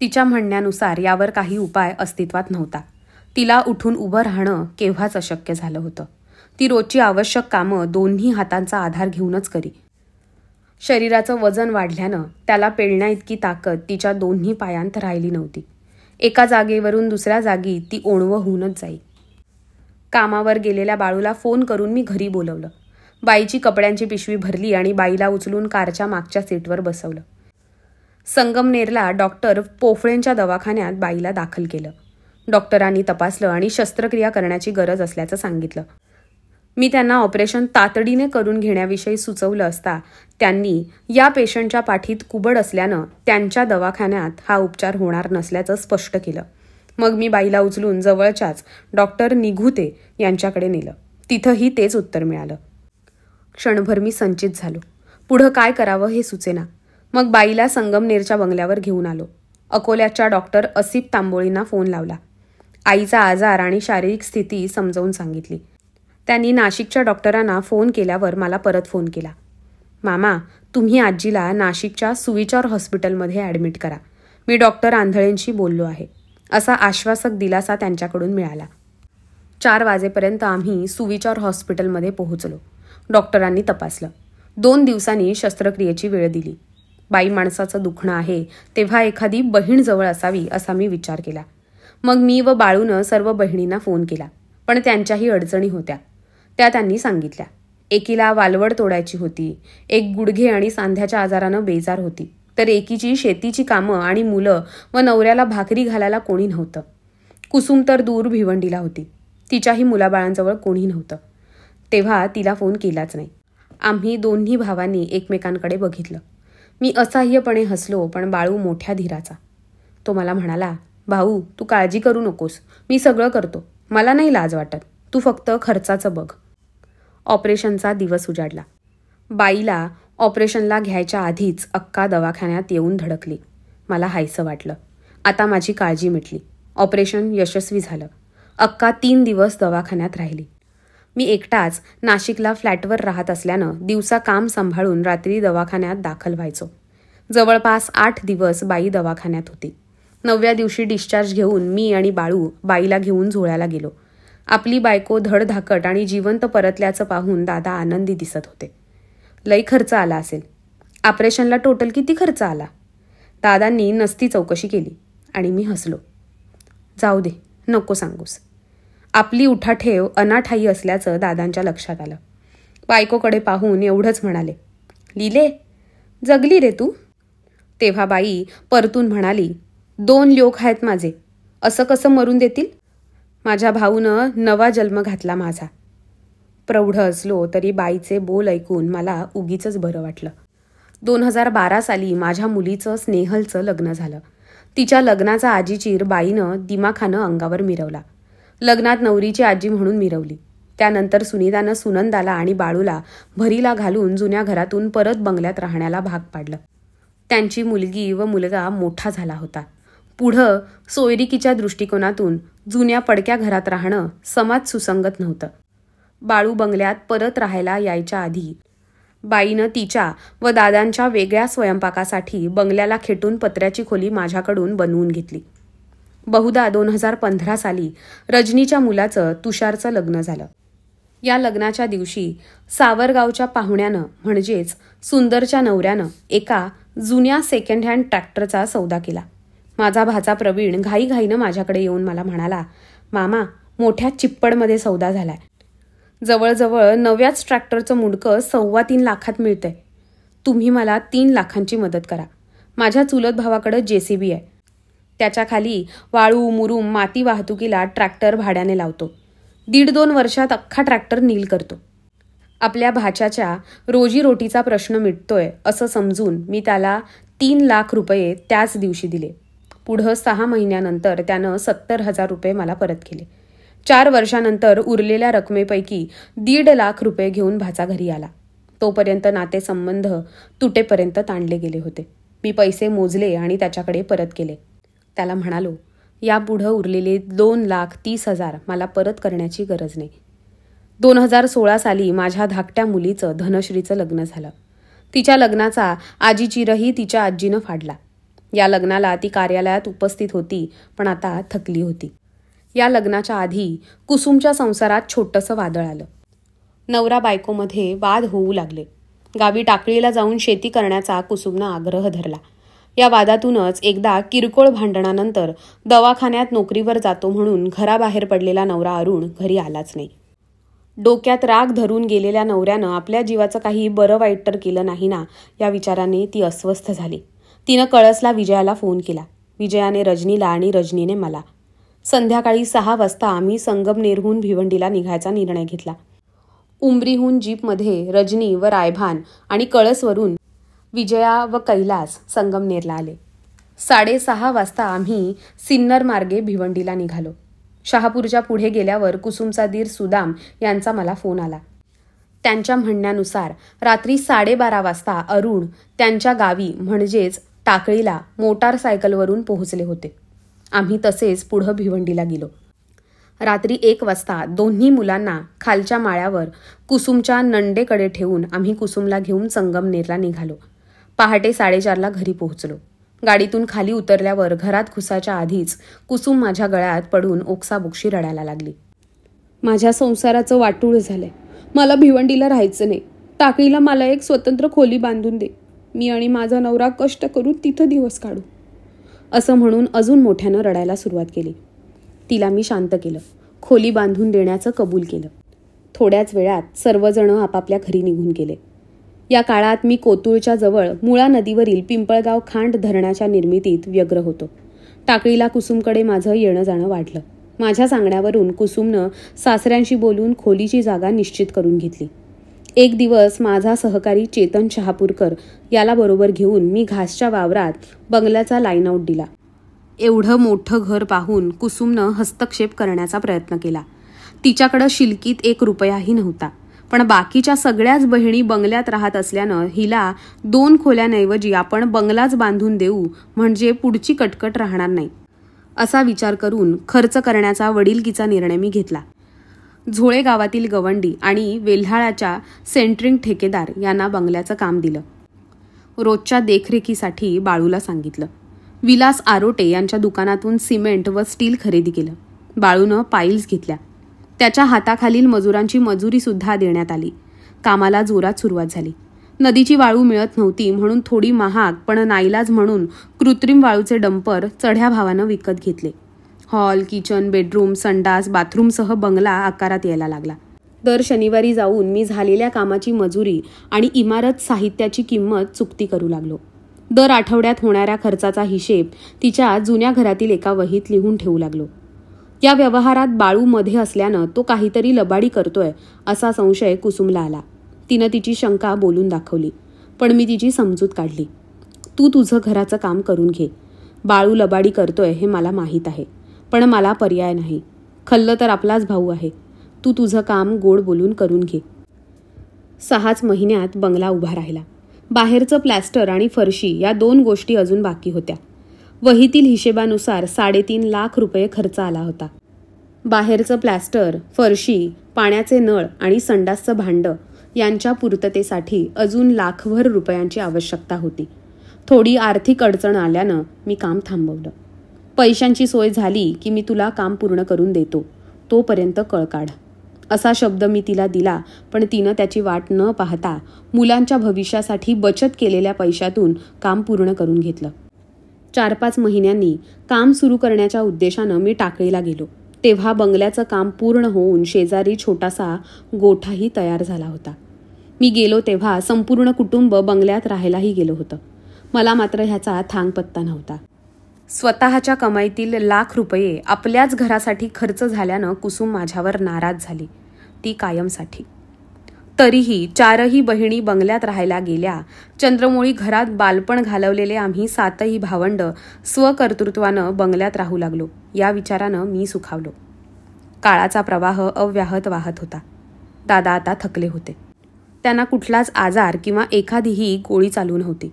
तिच्या म्हणण्यानुसार यावर काही उपाय अस्तित्वात नव्हता. तिला उठून उभं राहणं केव्हाच अशक्य झालं होतं. ती रोजची आवश्यक कामं दोन्ही हातांचा आधार घेऊनच करी. शरीराचं वजन वाढल्यानं त्याला पेलण्या इतकी ताकद तिच्या दोन्ही पायांत राहिली नव्हती. एका जागेवरून दुसऱ्या जागी ती ओणवं होऊनच जाई. कामावर गेलेल्या बाळूला फोन करून मी घरी बोलवलं. बाईची कपड्यांची पिशवी भरली आणि बाईला उचलून कारच्या मागच्या सीटवर बसवलं. संगमनेरला डॉक्टर पोफळेंच्या दवाखान्यात बाईला दाखल केलं. डॉक्टरांनी तपासलं आणि शस्त्रक्रिया करण्याची गरज असल्याचं सांगितलं. मी त्यांना ऑपरेशन तातडीने करून घेण्याविषयी सुचवलं असता त्यांनी या पेशंटच्या पाठीत कुबड असल्यानं त्यांच्या दवाखान्यात हा उपचार होणार नसल्याचं स्पष्ट केलं. मग मी बाईला उचलून जवळच्याच डॉक्टर निघुते यांच्याकडे नेलं. तिथंही तेच उत्तर मिळालं. क्षणभर मी संचित झालो. पुढं काय करावं हे सुचेना. मग बाईला संगमनेरच्या बंगल्यावर घेऊन आलो. अकोल्याच्या डॉक्टर असिप तांबोळींना फोन लावला. आईचा आजार आणि शारीरिक स्थिती समजावून सांगितली. त्यांनी नाशिकच्या डॉक्टरांना फोन केल्यावर मला परत फोन केला. मामा, तुम्ही आजीला नाशिकच्या सुविचार हॉस्पिटलमध्ये ॲडमिट करा. मी डॉक्टर आंधळेंशी बोललो आहे, असा आश्वासक दिलासा त्यांच्याकडून मिळाला. 4 वाजेपर्यंत आम्ही सुविचार हॉस्पिटलमध्ये पोहोचलो. डॉक्टरांनी तपासलं. 2 दिवसांनी शस्त्रक्रियेची वेळ दिली. बाई माणसाचं दुखणं आहे तेव्हा एखादी बहीण जवळ असावी असा मी विचार केला. मग मी व बाळूनं सर्व बहिणींना फोन केला, पण त्यांच्याही अडचणी होत्या. त्या त्यांनी सांगितल्या. एकीला वालवड तोडायची होती, एक गुडघे आणि सांध्याच्या आजारानं बेजार होती, तर एकीची शेतीची कामं आणि मुलं व नवऱ्याला भाकरी घालायला कोणी नव्हतं. कुसुम तर दूर भिवंडीला होती, तिच्याही मुलाबाळांजवळ कोणी नव्हतं. तेव्हा तिला फोन केलाच नाही. आम्ही दोन्ही भावांनी एकमेकांकडे बघितलं. मी असह्यपणे हसलो, पण बाळू मोठ्या धीराचा. तो मला म्हणाला, भाऊ तू काळजी करू नकोस, मी सगळं करतो, मला नाही लाज वाटत, तू फक्त खर्चाचं बघ. ऑपरेशनचा दिवस उजाडला. बाईला ऑपरेशनला घ्यायच्या आधीच अक्का दवाखान्यात येऊन धडकली. मला हायसं वाटलं. आता माझी काळजी मिटली. ऑपरेशन यशस्वी झालं. अक्का 3 दिवस दवाखान्यात राहिली. मी एकटाच नाशिकला फ्लॅटवर राहत असल्यानं दिवसा काम सांभाळून रात्री दवाखान्यात दाखल व्हायचो. जवळपास 8 दिवस बाई दवाखान्यात होती. 9व्या दिवशी डिस्चार्ज घेऊन मी आणि बाळू बाईला घेऊन झोळ्याला गेलो. आपली बायको धडधाकट आणि जिवंत परतल्याचं पाहून दादा आनंदी दिसत होते. लई खर्च आला असेल. ऑपरेशनला टोटल किती खर्च आला? दादांनी नसती चौकशी केली आणि मी हसलो. जाऊ दे, नको सांगूस. आपली उठाठेव अनाठाई असल्याचं दादांच्या लक्षात आलं. बायकोकडे पाहून एवढंच म्हणाले, लिले जगली रे तू. तेव्हा बाई परतून म्हणाली, 2 लोक आहेत माझे, असं कसं मरून देतील? माझ्या भाऊनं नवा जन्म घातला माझा. प्रौढ असलो तरी बाईचे बोल ऐकून मला उगीचच बरं वाटलं. 2012 साली माझ्या मुलीचं स्नेहलचं लग्न झालं. तिच्या लग्नाचा आजीचीर बाईनं दिमाखानं अंगावर मिरवला. लग्नात नवरीची आजी म्हणून मिरवली. त्यानंतर सुनीतानं सुनंदाला आणि बाळूला भरीला घालून जुन्या घरातून परत बंगल्यात राहण्याला भाग पाडलं. त्यांची मुलगी व मुलगा मोठा झाला होता. पुढं सोयरिकीच्या दृष्टिकोनातून जुन्या पडक्या घरात राहणं समाज सुसंगत नव्हतं. बाळू बंगल्यात परत राहायला यायच्या आधी बाईनं तिच्या व दादांच्या वेगळ्या स्वयंपाकासाठी बंगल्याला खेटून पत्र्याची खोली माझ्याकडून बनवून घेतली. बहुधा 2015 साली रजनीच्या मुलाचं तुषारचं लग्न झालं. या लग्नाच्या दिवशी सावरगावच्या पाहुण्यानं म्हणजेच सुंदरच्या नवऱ्यानं एका जुन्या सेकंड हँड ट्रॅक्टरचा सौदा केला. माझा भाचा प्रवीण घाईघाईनं माझ्याकडे येऊन मला म्हणाला, मामा मोठ्या चिप्पडमध्ये सौदा झालाय. जवळजवळ नव्याच ट्रॅक्टरचं मुंडकं 3.25 लाखात मिळतंय. तुम्ही मला 3 लाखांची मदत करा. माझ्या चुलत भावाकडं JCB आहे. त्याच्या खाली वाळू मुरुम माती वाहतुकीला ट्रॅक्टर भाड्याने लावतो. 1.5-2 वर्षात अख्खा ट्रॅक्टर नील करतो. आपल्या भाच्याच्या रोजीरोटीचा प्रश्न मिटतोय असं समजून मी त्याला 3 लाख रुपये त्याच दिवशी दिले. पुढं 6 महिन्यानंतर त्यानं 70,000 रुपये मला परत केले. 4 वर्षानंतर उरलेल्या रकमेपैकी 1.5 लाख रुपये घेऊन भाचा घरी आला. तोपर्यंत नातेसंबंध तुटेपर्यंत ताणले गेले होते. मी पैसे मोजले आणि त्याच्याकडे परत केले. त्याला म्हणालो, यापुढं उरलेले 2,30,000 मला परत करण्याची गरज नाही. 2016 साली माझ्या धाकट्या मुलीचं धनश्रीचं लग्न झालं. तिच्या लग्नाचा आजीचीरही तिच्या आजीनं फाडला. या लग्नाला ती कार्यालयात उपस्थित होती, पण आता थकली होती. या लग्नाच्या आधी कुसुमच्या संसारात छोटंसं वादळ आलं. नवरा बायकोमध्ये वाद होऊ लागले. गावी टाकळीला जाऊन शेती करण्याचा कुसुमनं आग्रह धरला. या वादातूनच एकदा किरकोळ भांडणानंतर दवाखान्यात नोकरीवर जातो म्हणून घराबाहेर पडलेला नवरा अरुण घरी आलाच नाही. डोक्यात राग धरून गेलेल्या नवऱ्यानं आपल्या जीवाचं काही बरं वाईट तर केलं नाही ना, या विचाराने ती अस्वस्थ झाली. तिनं कळसला विजयाला फोन केला. विजयाने रजनीला आणि रजनीने मला. संध्याकाळी 6 वाजता आम्ही संगमनेरहून भिवंडीला निघायचा निर्णय घेतला. उंबरीहून जीपमध्ये रजनी व रायभान आणि कळसवरून विजया व कैलास संगमनेरला आले. 6:30 वाजता आम्ही सिन्नर मार्गे भिवंडीला निघालो. शहापूरच्या पुढे गेल्यावर कुसुमचा दीर सुदाम यांचा मला फोन आला. त्यांच्या म्हणण्यानुसार रात्री 12:30 वाजता अरुण त्यांच्या गावी म्हणजेच टाकळीला मोटारसायकलवरून पोहोचले होते. आम्ही तसेच पुढं भिवंडीला गेलो. रात्री 1 वाजता दोन्ही मुलांना खालच्या माळ्यावर कुसुमच्या नंडेकडे ठेवून आम्ही कुसुमला घेऊन संगमनेरला निघालो. पहाटे 4:30ला घरी पोहोचलो. गाडीतून खाली उतरल्यावर घरात घुसाच्या आधीच कुसुम माझ्या गळ्यात पडून ओक्साबोक्शी रडायला लागली. माझ्या संसाराचं वाटूळ झालंय. मला भिवंडीला राहायचं नाही. टाकळीला मला एक स्वतंत्र खोली बांधून दे. मी आणि माझा नवरा कष्ट करून तिथं दिवस काढू, असं म्हणून अजून मोठ्यानं रडायला सुरुवात केली. तिला मी शांत केलं, खोली बांधून देण्याचं कबूल केलं. थोड्याच वेळात सर्वजण आपापल्या घरी निघून गेले. या काळात मी कोतुळच्या जवळ मुळा नदीवरील पिंपळगाव खांड धरणाच्या निर्मितीत व्यग्र होतो. टाकळीला कुसुमकडे माझं येणं जाणं वाढलं. माझ्या सांगण्यावरून कुसुमनं सासऱ्यांशी बोलून खोलीची जागा निश्चित करून घेतली. एक दिवस माझा सहकारी चेतन शहापूरकर याला बरोबर घेऊन मी घासच्या वावरात बंगल्याचा लाईन आऊट दिला. एवढं मोठं घर पाहून कुसुमनं हस्तक्षेप करण्याचा प्रयत्न केला. तिच्याकडं शिलकीत 1 रुपयाही नव्हता, पण बाकीच्या सगळ्याच बहिणी बंगल्यात राहत असल्यानं हिला 2 खोल्यांऐवजी आपण बंगलाच बांधून देऊ, म्हणजे पुढची कटकट राहणार नाही, असा विचार करून खर्च करण्याचा वडिलकीचा निर्णय मी घेतला. झोळे गावातील गवंडी आणि वेल्हाळ्याच्या सेंट्रिंग ठेकेदार यांना बंगल्याचं काम दिलं. रोजच्या देखरेखीसाठी बाळूला सांगितलं. विलास आरोटे यांच्या दुकानातून सिमेंट व स्टील खरेदी केलं. बाळूनं पाईल्स घेतल्या. त्याच्या हाताखालील मजुरांची मजुरी सुद्धा देण्यात आली. कामाला जोरात सुरुवात झाली. नदीची वाळू मिळत नव्हती म्हणून थोडी महाग पण नाईलाज म्हणून कृत्रिम वाळूचे डंपर चढ्या भावानं विकत घेतले. हॉल, किचन, बेडरूम, संडास, बाथरूमसह बंगला आकारात यायला लागला. दर शनिवारी जाऊन मी झालेल्या कामाची मजुरी आणि इमारत साहित्याची किंमत चुकती करू लागलो. दर आठवड्यात होणाऱ्या खर्चाचा हिशेब तिच्या जुन्या घरातील एका वहीत लिहून ठेवू लागलो. या व्यवहारात बाळू मध्ये असल्यानं तो काहीतरी लबाडी करतोय असा संशय कुसुमला आला. तिनं तिची शंका बोलून दाखवली, पण मी तिची समजूत काढली. तू तुझं घराचं काम करून घे. बाळू लबाडी करतोय हे मला माहीत आहे, पण मला पर्याय नाही. खल्लं तर आपलाच भाऊ आहे. तू तुझं काम गोड बोलून करून घे. 6च महिन्यात बंगला उभा राहिला. बाहेरचं प्लॅस्टर आणि फरशी या 2 गोष्टी अजून बाकी होत्या. वहीतील हिशेबानुसार 3.5 लाख रुपये खर्च आला होता. बाहेरचं प्लॅस्टर, फरशी, पाण्याचे नळ आणि संडासचं भांडं यांच्या पूर्ततेसाठी अजून लाखभर रुपयांची आवश्यकता होती. थोडी आर्थिक अडचण आल्यानं मी काम थांबवलं. पैशांची सोय झाली की मी तुला काम पूर्ण करून देतो, तोपर्यंत कळ काढ, असा शब्द मी तिला दिला. पण तिनं त्याची वाट न पाहता मुलांच्या भविष्यासाठी बचत केलेल्या पैशातून काम पूर्ण करून घेतलं. 4-5 महिन्यांनी काम सुरू करण्याच्या उद्देशानं मी टाकळीला गेलो. तेव्हा बंगल्याचं काम पूर्ण होऊन शेजारी छोटासा गोठाही तयार झाला होता. मी गेलो तेव्हा संपूर्ण कुटुंब बंगल्यात राहायलाही गेलं होतं. मला मात्र ह्याचा थांगपत्ता नव्हता. स्वतःच्या कमाईतील लाख रुपये आपल्याच घरासाठी खर्च झाल्यानं कुसुम माझ्यावर नाराज झाली, ती कायमसाठी. तरीही 4ही बहिणी बंगल्यात राहायला गेल्या. चंद्रमोळी घरात बालपण घालवलेले आम्ही 7ही भावंड स्वकर्तृत्वानं बंगल्यात राहू लागलो. या विचारानं मी सुखावलो. काळाचा प्रवाह अव्याहत वाहत होता. दादा आता थकले होते. त्यांना कुठलाच आजार किंवा एखादीही गोळी चालू नव्हती.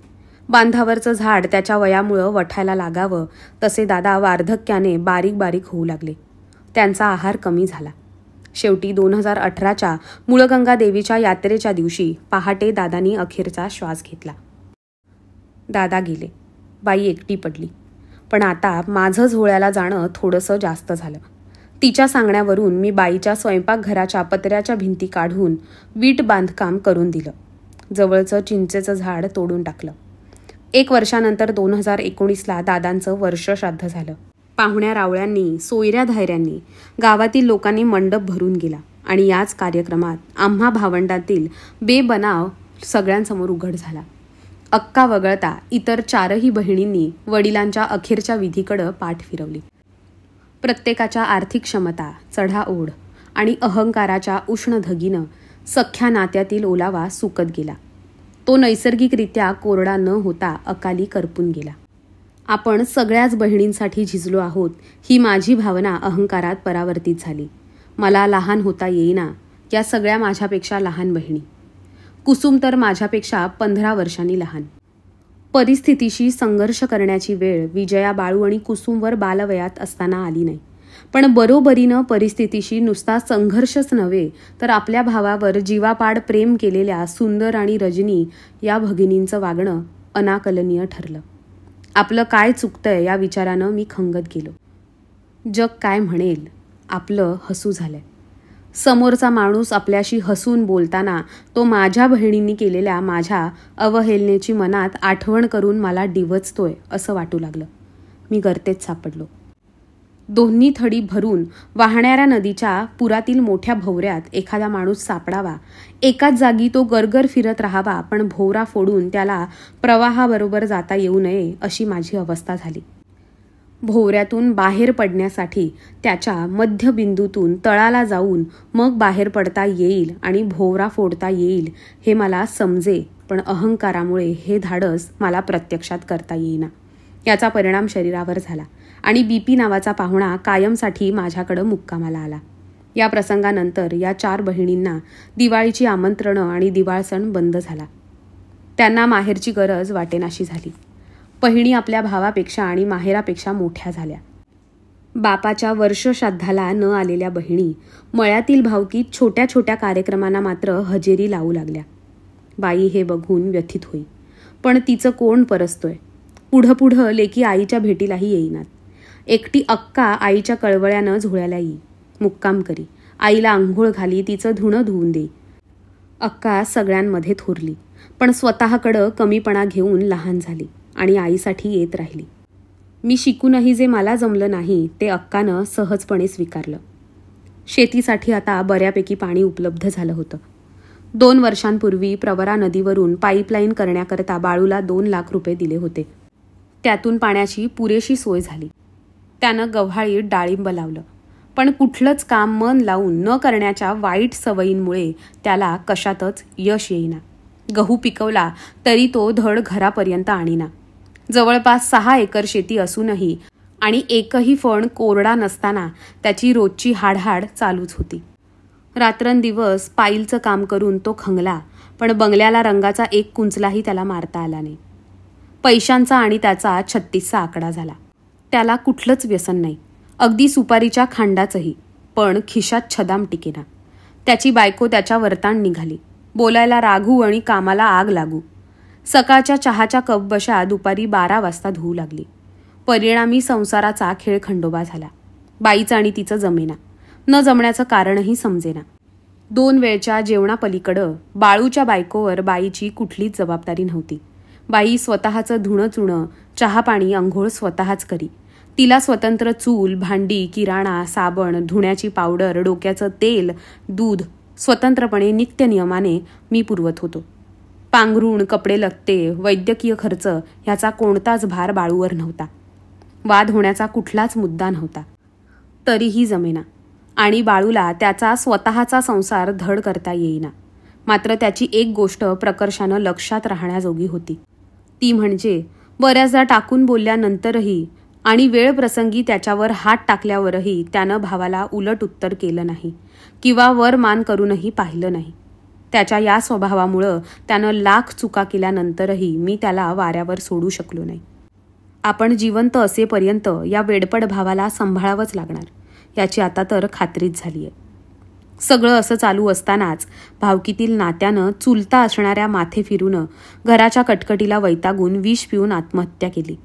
बांधावरचं झाड त्याच्या वयामुळं वठायला लागावं तसे दादा वार्धक्याने बारीक बारीक होऊ लागले. त्यांचा आहार कमी झाला. शेवटी 2018च्या मुळगंगा देवीच्या यात्रेच्या दिवशी पहाटे दादांनी अखेरचा श्वास घेतला. दादा गेले. बाई एकटी पडली. पण आता माझं झोळ्याला जाणं थोडंसं जास्त झालं. तिच्या सांगण्यावरून मी बाईच्या स्वयंपाकघराच्या पत्र्याच्या भिंती काढून वीट बांधकाम करून दिलं. जवळचं चिंचेचं झाड तोडून टाकलं. 1 वर्षानंतर 2019ला दादांचं वर्षश्राद्ध झालं. पाहुण्या रावळ्यांनी, सोयऱ्या धायऱ्यांनी, गावातील लोकांनी मंडप भरून गेला आणि याच कार्यक्रमात आम्हा भावंडातील बेबनाव सगळ्यांसमोर उघड झाला. अक्का वगळता इतर 4ही बहिणींनी वडिलांच्या अखेरच्या विधीकडं पाठ फिरवली. प्रत्येकाच्या आर्थिक क्षमता, चढाओढ आणि अहंकाराच्या उष्ण धगीनं सख्या नात्यातील ओलावा सुकत गेला. तो नैसर्गिकरित्या कोरडा न होता अकाली करपून गेला. आपण सगळ्याच बहिणींसाठी झिजलो आहोत ही माझी भावना अहंकारात परावर्तित झाली. मला लहान होता येईना या सगळ्या माझ्यापेक्षा लहान बहिणी. कुसुम तर माझ्यापेक्षा 15 वर्षांनी लहान. परिस्थितीशी संघर्ष करण्याची वेळ विजया, बाळू आणि कुसुमवर बालवयात असताना आली नाही. पण बरोबरीनं परिस्थितीशी नुसता संघर्षच नव्हे तर आपल्या भावावर जीवापाड प्रेम केलेल्या सुंदर आणि रजनी या भगिनींचं वागणं अनाकलनीय ठरलं. आपलं काय चुकतंय या विचारानं मी खंगत गेलो. जग काय म्हणेल, आपलं हसू झालंय. समोरचा माणूस आपल्याशी हसून बोलताना तो माझ्या बहिणींनी केलेल्या माझ्या अवहेलनेची मनात आठवण करून मला डिवचतोय असं वाटू लागलं. मी गर्तेत सापडलो. दोन्ही थडी भरून वाहणाऱ्या नदीच्या पुरातील मोठ्या भोवऱ्यात एखादा माणूस सापडावा, एकाच जागी तो गरगर फिरत राहावा, पण भोवरा फोडून त्याला प्रवाहाबरोबर जाता येऊ नये अशी माझी अवस्था झाली. भोवऱ्यातून बाहेर पडण्यासाठी त्याच्या मध्यबिंदूतून तळाला जाऊन मग बाहेर पडता येईल आणि भोवरा फोडता येईल हे मला समजे, पण अहंकारामुळे हे धाडस मला प्रत्यक्षात करता येईना. याचा परिणाम शरीरावर झाला आणि BP नावाचा पाहुणा कायमसाठी माझ्याकडं मुक्कामाला आला. या प्रसंगानंतर या 4 बहिणींना दिवाळीची आमंत्रणं आणि दिवाळ सण बंद झाला. त्यांना माहेरची गरज वाटेनाशी झाली. बहिणी आपल्या भावापेक्षा आणि माहेरापेक्षा मोठ्या झाल्या. बापाच्या वर्षश्राद्धाला न आलेल्या बहिणी मळ्यातील भावकीत छोट्या छोट्या कार्यक्रमांना मात्र हजेरी लावू लागल्या. बाई हे बघून व्यथित होई, पण तिचं कोण परस्तोय. पुढं लेकी आईच्या भेटीलाही येईनात. एकटी अक्का आईच्या कळवळ्यानं झोळ्याला येई, मुक्काम करी, आईला आंघोळ घाली, तिचं धुणं धुवून देई. अक्का सगळ्यांमध्ये थोरली, पण स्वतःकडं कमीपणा घेऊन लहान झाली आणि आईसाठी येत राहिली. मी शिकूनही जे मला जमलं नाही ते अक्कानं सहजपणे स्वीकारलं. शेतीसाठी आता बऱ्यापैकी पाणी उपलब्ध झालं होतं. 2 वर्षांपूर्वी प्रवरा नदीवरून पाईपलाईन करण्याकरता बाळूला 2 लाख रुपये दिले होते. त्यातून पाण्याची पुरेशी सोय झाली. त्यानं गव्हाळीत डाळिंब लावलं, पण कुठलंच काम मन लावून न करण्याच्या वाईट सवयींमुळे त्याला कशातच यश येईना. गहू पिकवला तरी तो धड घरापर्यंत आणीना. जवळपास 6 एकर शेती असूनही आणि एकही फण कोरडा नसताना त्याची रोजची हाडहाड चालूच होती. रात्रंदिवस पाईलचं काम करून तो खंगला, पण बंगल्याला रंगाचा एक कुंचलाही त्याला मारता आला नाही. पैशांचा आणि त्याचा 36चा आकडा झाला. त्याला कुठलंच व्यसन नाही, अगदी सुपारीच्या खांडाचंही, पण खिशात छदाम टिकेना. त्याची बायको त्याच्या वरताण निघाली, बोलायला रागू आणि कामाला आग लागू. सकाळच्या चहाच्या कपबशा दुपारी 12 वाजता धुवू लागली. परिणामी संसाराचा खेळ खंडोबा झाला. बाईचं आणि तिचं जमेना, न जमण्याचं कारणही समजेना. 2 वेळच्या जेवणापलीकडं बाळूच्या बायकोवर बाईची कुठलीच जबाबदारी नव्हती. बाई स्वतःचं धुणं चुणं, चहापाणी, अंघोळ स्वतःच करी. तिला स्वतंत्र चूल, भांडी, किराणा, साबण, धुण्याची पावडर, डोक्याचं तेल, दूध स्वतंत्रपणे नित्यनियमाने मी पुरवत होतो. पांघरूण, कपडे लत्ते, वैद्यकीय खर्च ह्याचा कोणताच भार बाळूवर नव्हता. वाद होण्याचा कुठलाच मुद्दा नव्हता. तरीही जमेना आणि बाळूला त्याचा स्वतःचा संसार धड करता येईना. मात्र त्याची एक गोष्ट प्रकर्षानं लक्षात राहण्याजोगी होती. ती म्हणजे बऱ्याचदा टाकून बोलल्यानंतरही आणि वेळ प्रसंगी त्याच्यावर हात टाकल्यावरही त्यानं भावाला उलट उत्तर केलं नाही किंवा वर मान करूनही पाहिलं नाही. त्याच्या या स्वभावामुळं त्यानं लाख चुका केल्यानंतरही मी त्याला वाऱ्यावर सोडू शकलो नाही. आपण जिवंत असेपर्यंत या वेडपड भावाला सांभाळावंच लागणार याची आता तर खात्रीच झाली आहे. सगळं असं चालू असतानाच भावकीतील नात्यानं चुलता असणाऱ्या माथे फिरून घराच्या कटकटीला वैतागून विष पिऊन आत्महत्या केली.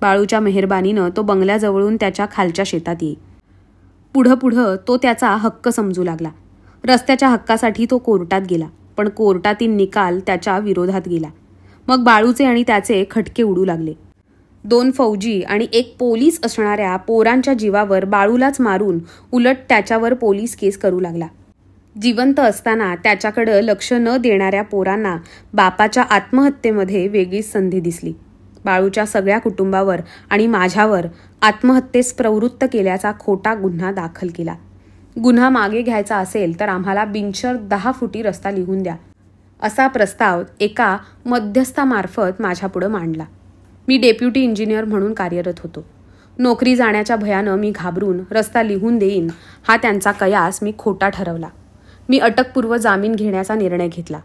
बाळूच्या मेहरबानीनं तो बंगल्याजवळून त्याच्या खालच्या शेतात येई. पुढं तो त्याचा हक्क समजू लागला. रस्त्याच्या हक्कासाठी तो कोर्टात गेला, पण कोर्टातील निकाल त्याच्या विरोधात गेला. मग बाळूचे आणि त्याचे खटके उडू लागले. 2 फौजी आणि 1 पोलीस असणाऱ्या पोरांच्या जीवावर बाळूलाच मारून उलट त्याच्यावर पोलीस केस करू लागला. जिवंत असताना त्याच्याकडं लक्ष न देणाऱ्या पोरांना बापाच्या आत्महत्येमध्ये वेगळीच संधी दिसली. बाळूच्या सगळ्या कुटुंबावर आणि माझ्यावर आत्महत्येस प्रवृत्त केल्याचा खोटा गुन्हा दाखल केला. गुन्हा मागे घ्यायचा असेल तर आम्हाला बिनशर्त 10 फुटी रस्ता लिहून द्या असा प्रस्ताव एका मध्यस्थामार्फत माझ्यापुढं मांडला. मी डेप्युटी इंजिनियर म्हणून कार्यरत होतो. नोकरी जाण्याच्या भयानं मी घाबरून रस्ता लिहून देईन हा त्यांचा कयास मी खोटा ठरवला. मी अटकपूर्व जामीन घेण्याचा निर्णय घेतला,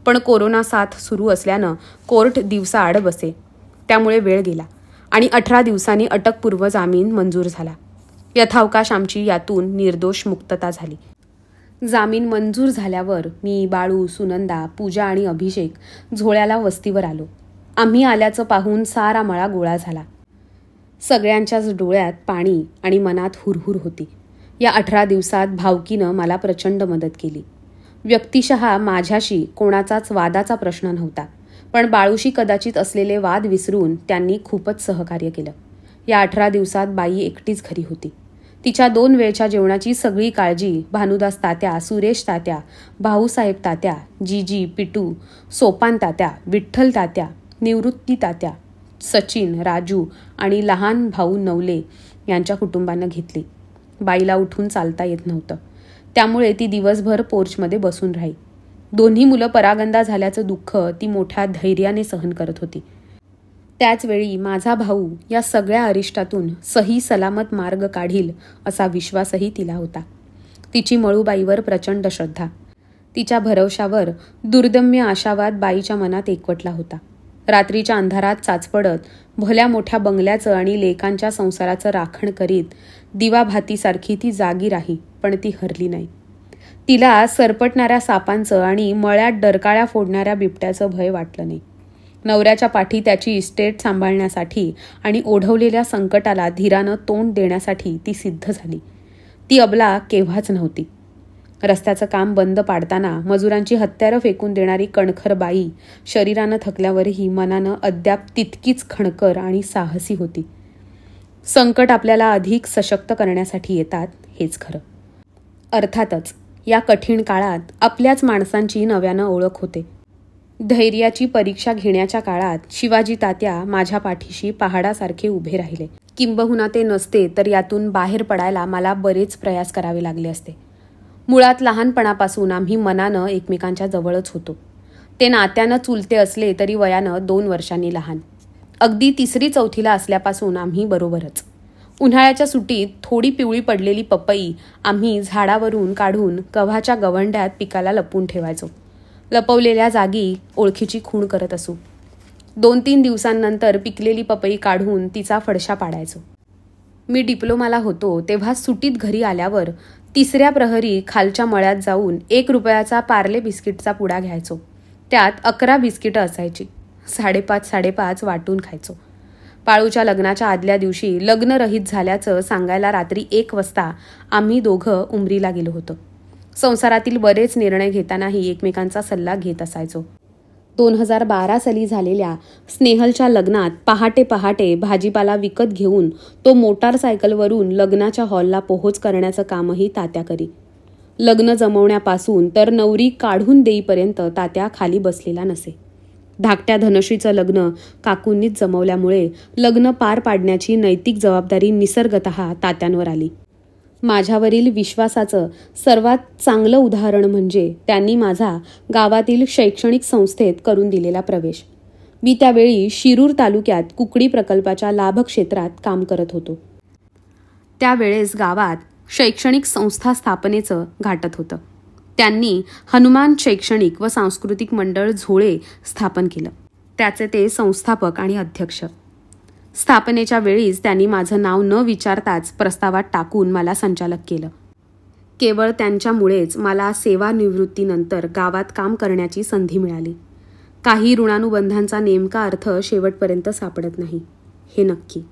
पण कोरोना साथ सुरू असल्यानं कोर्ट दिवसाआड बसे. त्यामुळे वेळ गेला आणि 18 दिवसांनी अटकपूर्व जामीन मंजूर झाला. यथावकाश आमची यातून निर्दोष मुक्तता झाली. जामीन मंजूर झाल्यावर मी, बाळू, सुनंदा, पूजा आणि अभिषेक झोळ्याला वस्तीवर आलो. आम्ही आल्याचं पाहून सारा मळा गोळा झाला. सगळ्यांच्याच डोळ्यात पाणी आणि मनात हुरहुर होती. या 18 दिवसात भावकीनं मला प्रचंड मदत केली. व्यक्तिशः माझ्याशी कोणाचाच वादाचा प्रश्न नव्हता, पण बाळूशी कदाचित असलेले वाद विसरून त्यांनी खूपच सहकार्य केलं. या 18 दिवसात बाई एकटीच घरी होती. तिच्या 2 वेळच्या जेवणाची सगळी काळजी भानुदास तात्या, सुरेश तात्या, भाऊसाहेब तात्या, जीजी, पिटू, सोपान तात्या, विठ्ठल तात्या, निवृत्ती तात्या, सचिन, राजू आणि लहान भाऊ नवले यांच्या कुटुंबानं घेतली. बाईला उठून चालता येत नव्हतं, त्यामुळे ती दिवसभर पोर्चमध्ये बसून राही. दोन्ही मुलं परागंदा झाल्याचं दुःख ती मोठ्या धैर्याने सहन करत होती. त्याचवेळी माझा भाऊ या सगळ्या अरिष्टातून सही सलामत मार्ग काढील असा विश्वासही तिला होता. तिची मळूबाईवर प्रचंड श्रद्धा. तिच्या भरवशावर दुर्दम्य आशावाद बाईच्या मनात एकवटला होता. रात्रीच्या अंधारात चाचपडत भल्या मोठ्या बंगल्याचं आणि लेकांच्या संसाराचं राखण करीत दिवाभातीसारखी ती जागी राही, पण ती हरली नाही. तिला सरपटणाऱ्या सापांचं आणि मळ्यात डरकाळ्या फोडणाऱ्या बिबट्याचं भय वाटलं नाही. नवऱ्याच्या पाठी त्याची इस्टेट सांभाळण्यासाठी आणि ओढवलेल्या संकटाला धीरानं तोंड देण्यासाठी ती सिद्ध झाली. ती अबला केव्हाच नव्हती. रस्त्याचं काम बंद पाडताना मजुरांची हत्यारं फेकून देणारी कणखर बाई शरीरानं थकल्यावरही मनानं अद्याप तितकीच खणकर आणि साहसी होती. संकट आपल्याला अधिक सशक्त करण्यासाठी येतात, हेच खरं. अर्थातच या कठीण काळात आपल्याच माणसांची नव्यानं ओळख होते. धैर्याची परीक्षा घेण्याच्या काळात शिवाजी तात्या माझ्या पाठीशी पहाडासारखे उभे राहिले. किंबहुना ते नसते तर यातून बाहेर पडायला मला बरेच प्रयास करावे लागले असते. मुळात लहानपणापासून आम्ही मनानं एकमेकांच्या जवळच होतो. ते नात्यानं चुलते असले तरी वयानं 2 वर्षांनी लहान. अगदी 3री-4थीला असल्यापासून आम्ही बरोबरच. उन्हाळ्याच्या सुट्टीत थोडी पिवळी पडलेली पपई आम्ही झाडावरून काढून गव्हाच्या गवंड्यात पिकाला लपवून ठेवायचो. लपवलेल्या जागी ओळखीची खूण करत असू. 2-3 दिवसांनंतर पिकलेली पपई काढून तिचा फडशा पाडायचो. मी डिप्लोमाला होतो तेव्हा सुट्टीत घरी आल्यावर 3ऱ्या प्रहरी खालच्या मळ्यात जाऊन 1 रुपयाचा पार्ले बिस्किटचा पुडा घ्यायचो. त्यात 11 बिस्किटं असायची. 5.5 वाटून खायचो. पाळूच्या लग्नाच्या आदल्या दिवशी लग्न रहित झाल्याचं सांगायला रात्री 1 वाजता आम्ही दोघं उमरीला गेलो होतो. संसारातील बरेच निर्णय घेतानाही एकमेकांचा सल्ला घेत असायचो. 2012 साली झालेल्या स्नेहलच्या लग्नात पहाटे भाजीपाला विकत घेऊन तो मोटारसायकलवरून लग्नाच्या हॉलला पोहोच करण्याचं कामही तात्या करी. लग्न जमवण्यापासून तर नवरी काढून देईपर्यंत तात्या खाली बसलेला नसे. धाकट्या धनश्रीचं लग्न काकूंनीच जमवल्यामुळे लग्न पार पाडण्याची नैतिक जबाबदारी निसर्गतः तात्यांवर आली. माझ्यावरील विश्वासाचं सर्वात चांगलं उदाहरण म्हणजे त्यांनी माझा गावातील शैक्षणिक संस्थेत करून दिलेला प्रवेश. मी त्यावेळी शिरूर तालुक्यात कुकडी प्रकल्पाच्या लाभक्षेत्रात काम करत होतो. त्यावेळेस गावात शैक्षणिक संस्था स्थापनेचं घाटत होतं. त्यांनी हनुमान शैक्षणिक व सांस्कृतिक मंडळ झोळे स्थापन केलं. त्याचे ते संस्थापक आणि अध्यक्ष. स्थापनेच्या वेळीच त्यांनी माझं नाव न विचारताच प्रस्तावात टाकून मला संचालक केलं. केवळ त्यांच्यामुळेच मला सेवानिवृत्तीनंतर गावात काम करण्याची संधी मिळाली. काही ऋणानुबंधांचा नेमका अर्थ शेवटपर्यंत सापडत नाही, हे नक्की.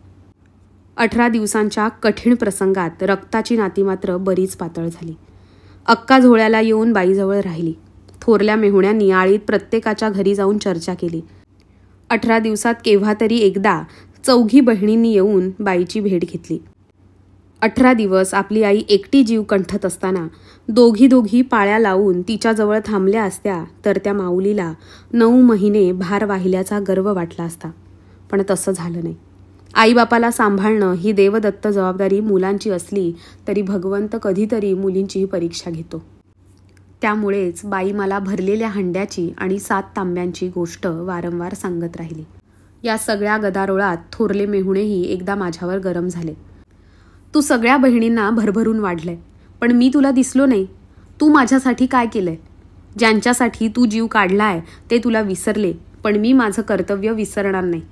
18 दिवसांच्या कठीण प्रसंगात रक्ताची नाती मात्र बरीच पातळ झाली. अक्का झोळ्याला येऊन बाईजवळ राहिली. थोरल्या मेहुण्यांनी आळीत प्रत्येकाच्या घरी जाऊन चर्चा केली. 18 दिवसात केव्हा तरी एकदा 4घी बहिणींनी येऊन बाईची भेट घेतली. 18 दिवस आपली आई एकटी जीव कंठत असताना दोघी पाळ्या लावून तिच्याजवळ थांबल्या असत्या तर त्या माऊलीला 9 महिने भार वाहिल्याचा गर्व वाटला असता. पण तसं झालं नाही. आईबापाला सांभाळणं ही देवदत्त जबाबदारी मुलांची असली तरी भगवंत कधीतरी मुलींचीही परीक्षा घेतो. त्यामुळेच बाई मला भरलेल्या हंड्याची आणि 7 तांब्यांची गोष्ट वारंवार सांगत राहिली. या सगळ्या गदारोळात थोरले मेहुणेही एकदा माझ्यावर गरम झाले. तू सगळ्या बहिणींना भरभरून वाढलंय, पण मी तुला दिसलो नाही. तू माझ्यासाठी काय केलंय? ज्यांच्यासाठी तू जीव काढलाय ते तुला विसरले, पण मी माझं कर्तव्य विसरणार नाही.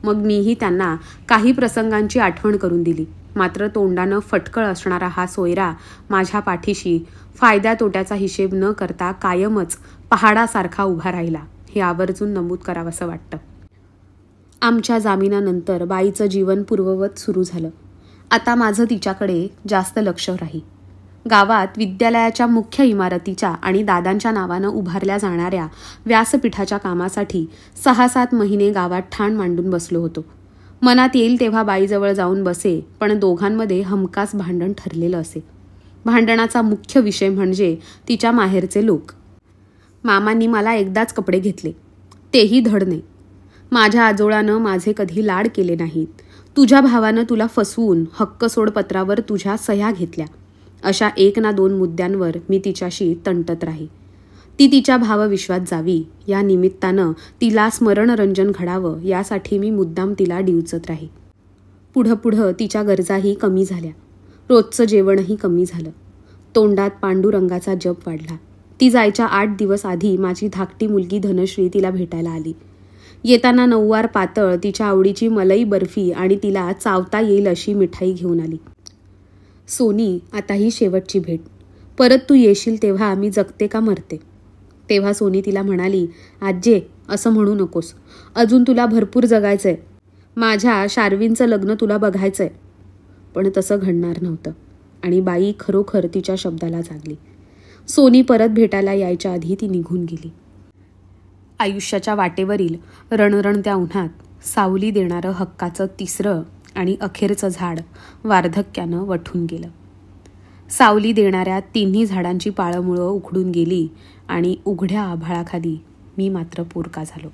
मग मीही त्यांना काही प्रसंगांची आठवण करून दिली. मात्र तोंडानं फटकळ असणारा हा सोयरा माझ्या पाठीशी फायद्या तोट्याचा हिशेब न करता कायमच पहाडासारखा उभा राहिला, हे आवर्जून नमूद करावंसं वाटतं. आमच्या जामिनानंतर बाईचं जीवन पूर्ववत सुरू झालं. आता माझं तिच्याकडे जास्त लक्ष राही. गावात विद्यालयाच्या मुख्य इमारतीच्या आणि दादांच्या नावानं उभारल्या जाणाऱ्या व्यासपीठाच्या कामासाठी 6-7 महिने गावात ठाण मांडून बसलो होतो. मनात येईल तेव्हा बाईजवळ जाऊन बसे, पण दोघांमध्ये हमखास भांडण ठरलेलं असे. भांडणाचा मुख्य विषय म्हणजे तिच्या माहेरचे लोक. मामांनी मला एकदाच कपडे घेतले, तेही धड नाही. माझ्या आजोळानं माझे कधी लाड केले नाहीत. तुझ्या भावानं तुला फसवून हक्क सोडपत्रावर तुझ्या सह्या घेतल्या. अशा 1 ना 2 मुद्द्यांवर मी तिच्याशी तंटत राही. ती तिच्या भावविश्वात जावी या निमित्तानं तिला स्मरणरंजन घडावं यासाठी मी मुद्दाम तिला डिवचत राही. पुढं तिच्या गरजाही कमी झाल्या. रोजचं जेवणही कमी झालं. तोंडात पांडुरंगाचा जप वाढला. ती जायच्या 8 दिवस आधी माझी धाकटी मुलगी धनश्री तिला भेटायला आली. येताना नऊवार पातळ तिच्या आवडीची मलई बर्फी आणि तिला चावता येईल अशी मिठाई घेऊन आली. सोनी, आता ही शेवटची भेट. परत तू येशील तेव्हा मी जगते का मरते. तेव्हा सोनी तिला म्हणाली, आज्जे असं म्हणू नकोस. अजून तुला भरपूर जगायचंय. माझ्या शार्विनचं लग्न तुला बघायचंय. पण तसं घडणार नव्हतं आणि बाई खरोखर तिच्या शब्दाला जागली. सोनी परत भेटायला यायच्या आधी ती निघून गेली. आयुष्याच्या वाटेवरील रणरणत्या उन्हात सावली देणारं हक्काचं 3रं आणि अखेरचं झाड वार्धक्यानं वठून गेलं. सावली देणाऱ्या 3ही झाडांची पाळंमुळं उखडून गेली आणि उघड्या आभाळाखाली मी मात्र पोरका झालो.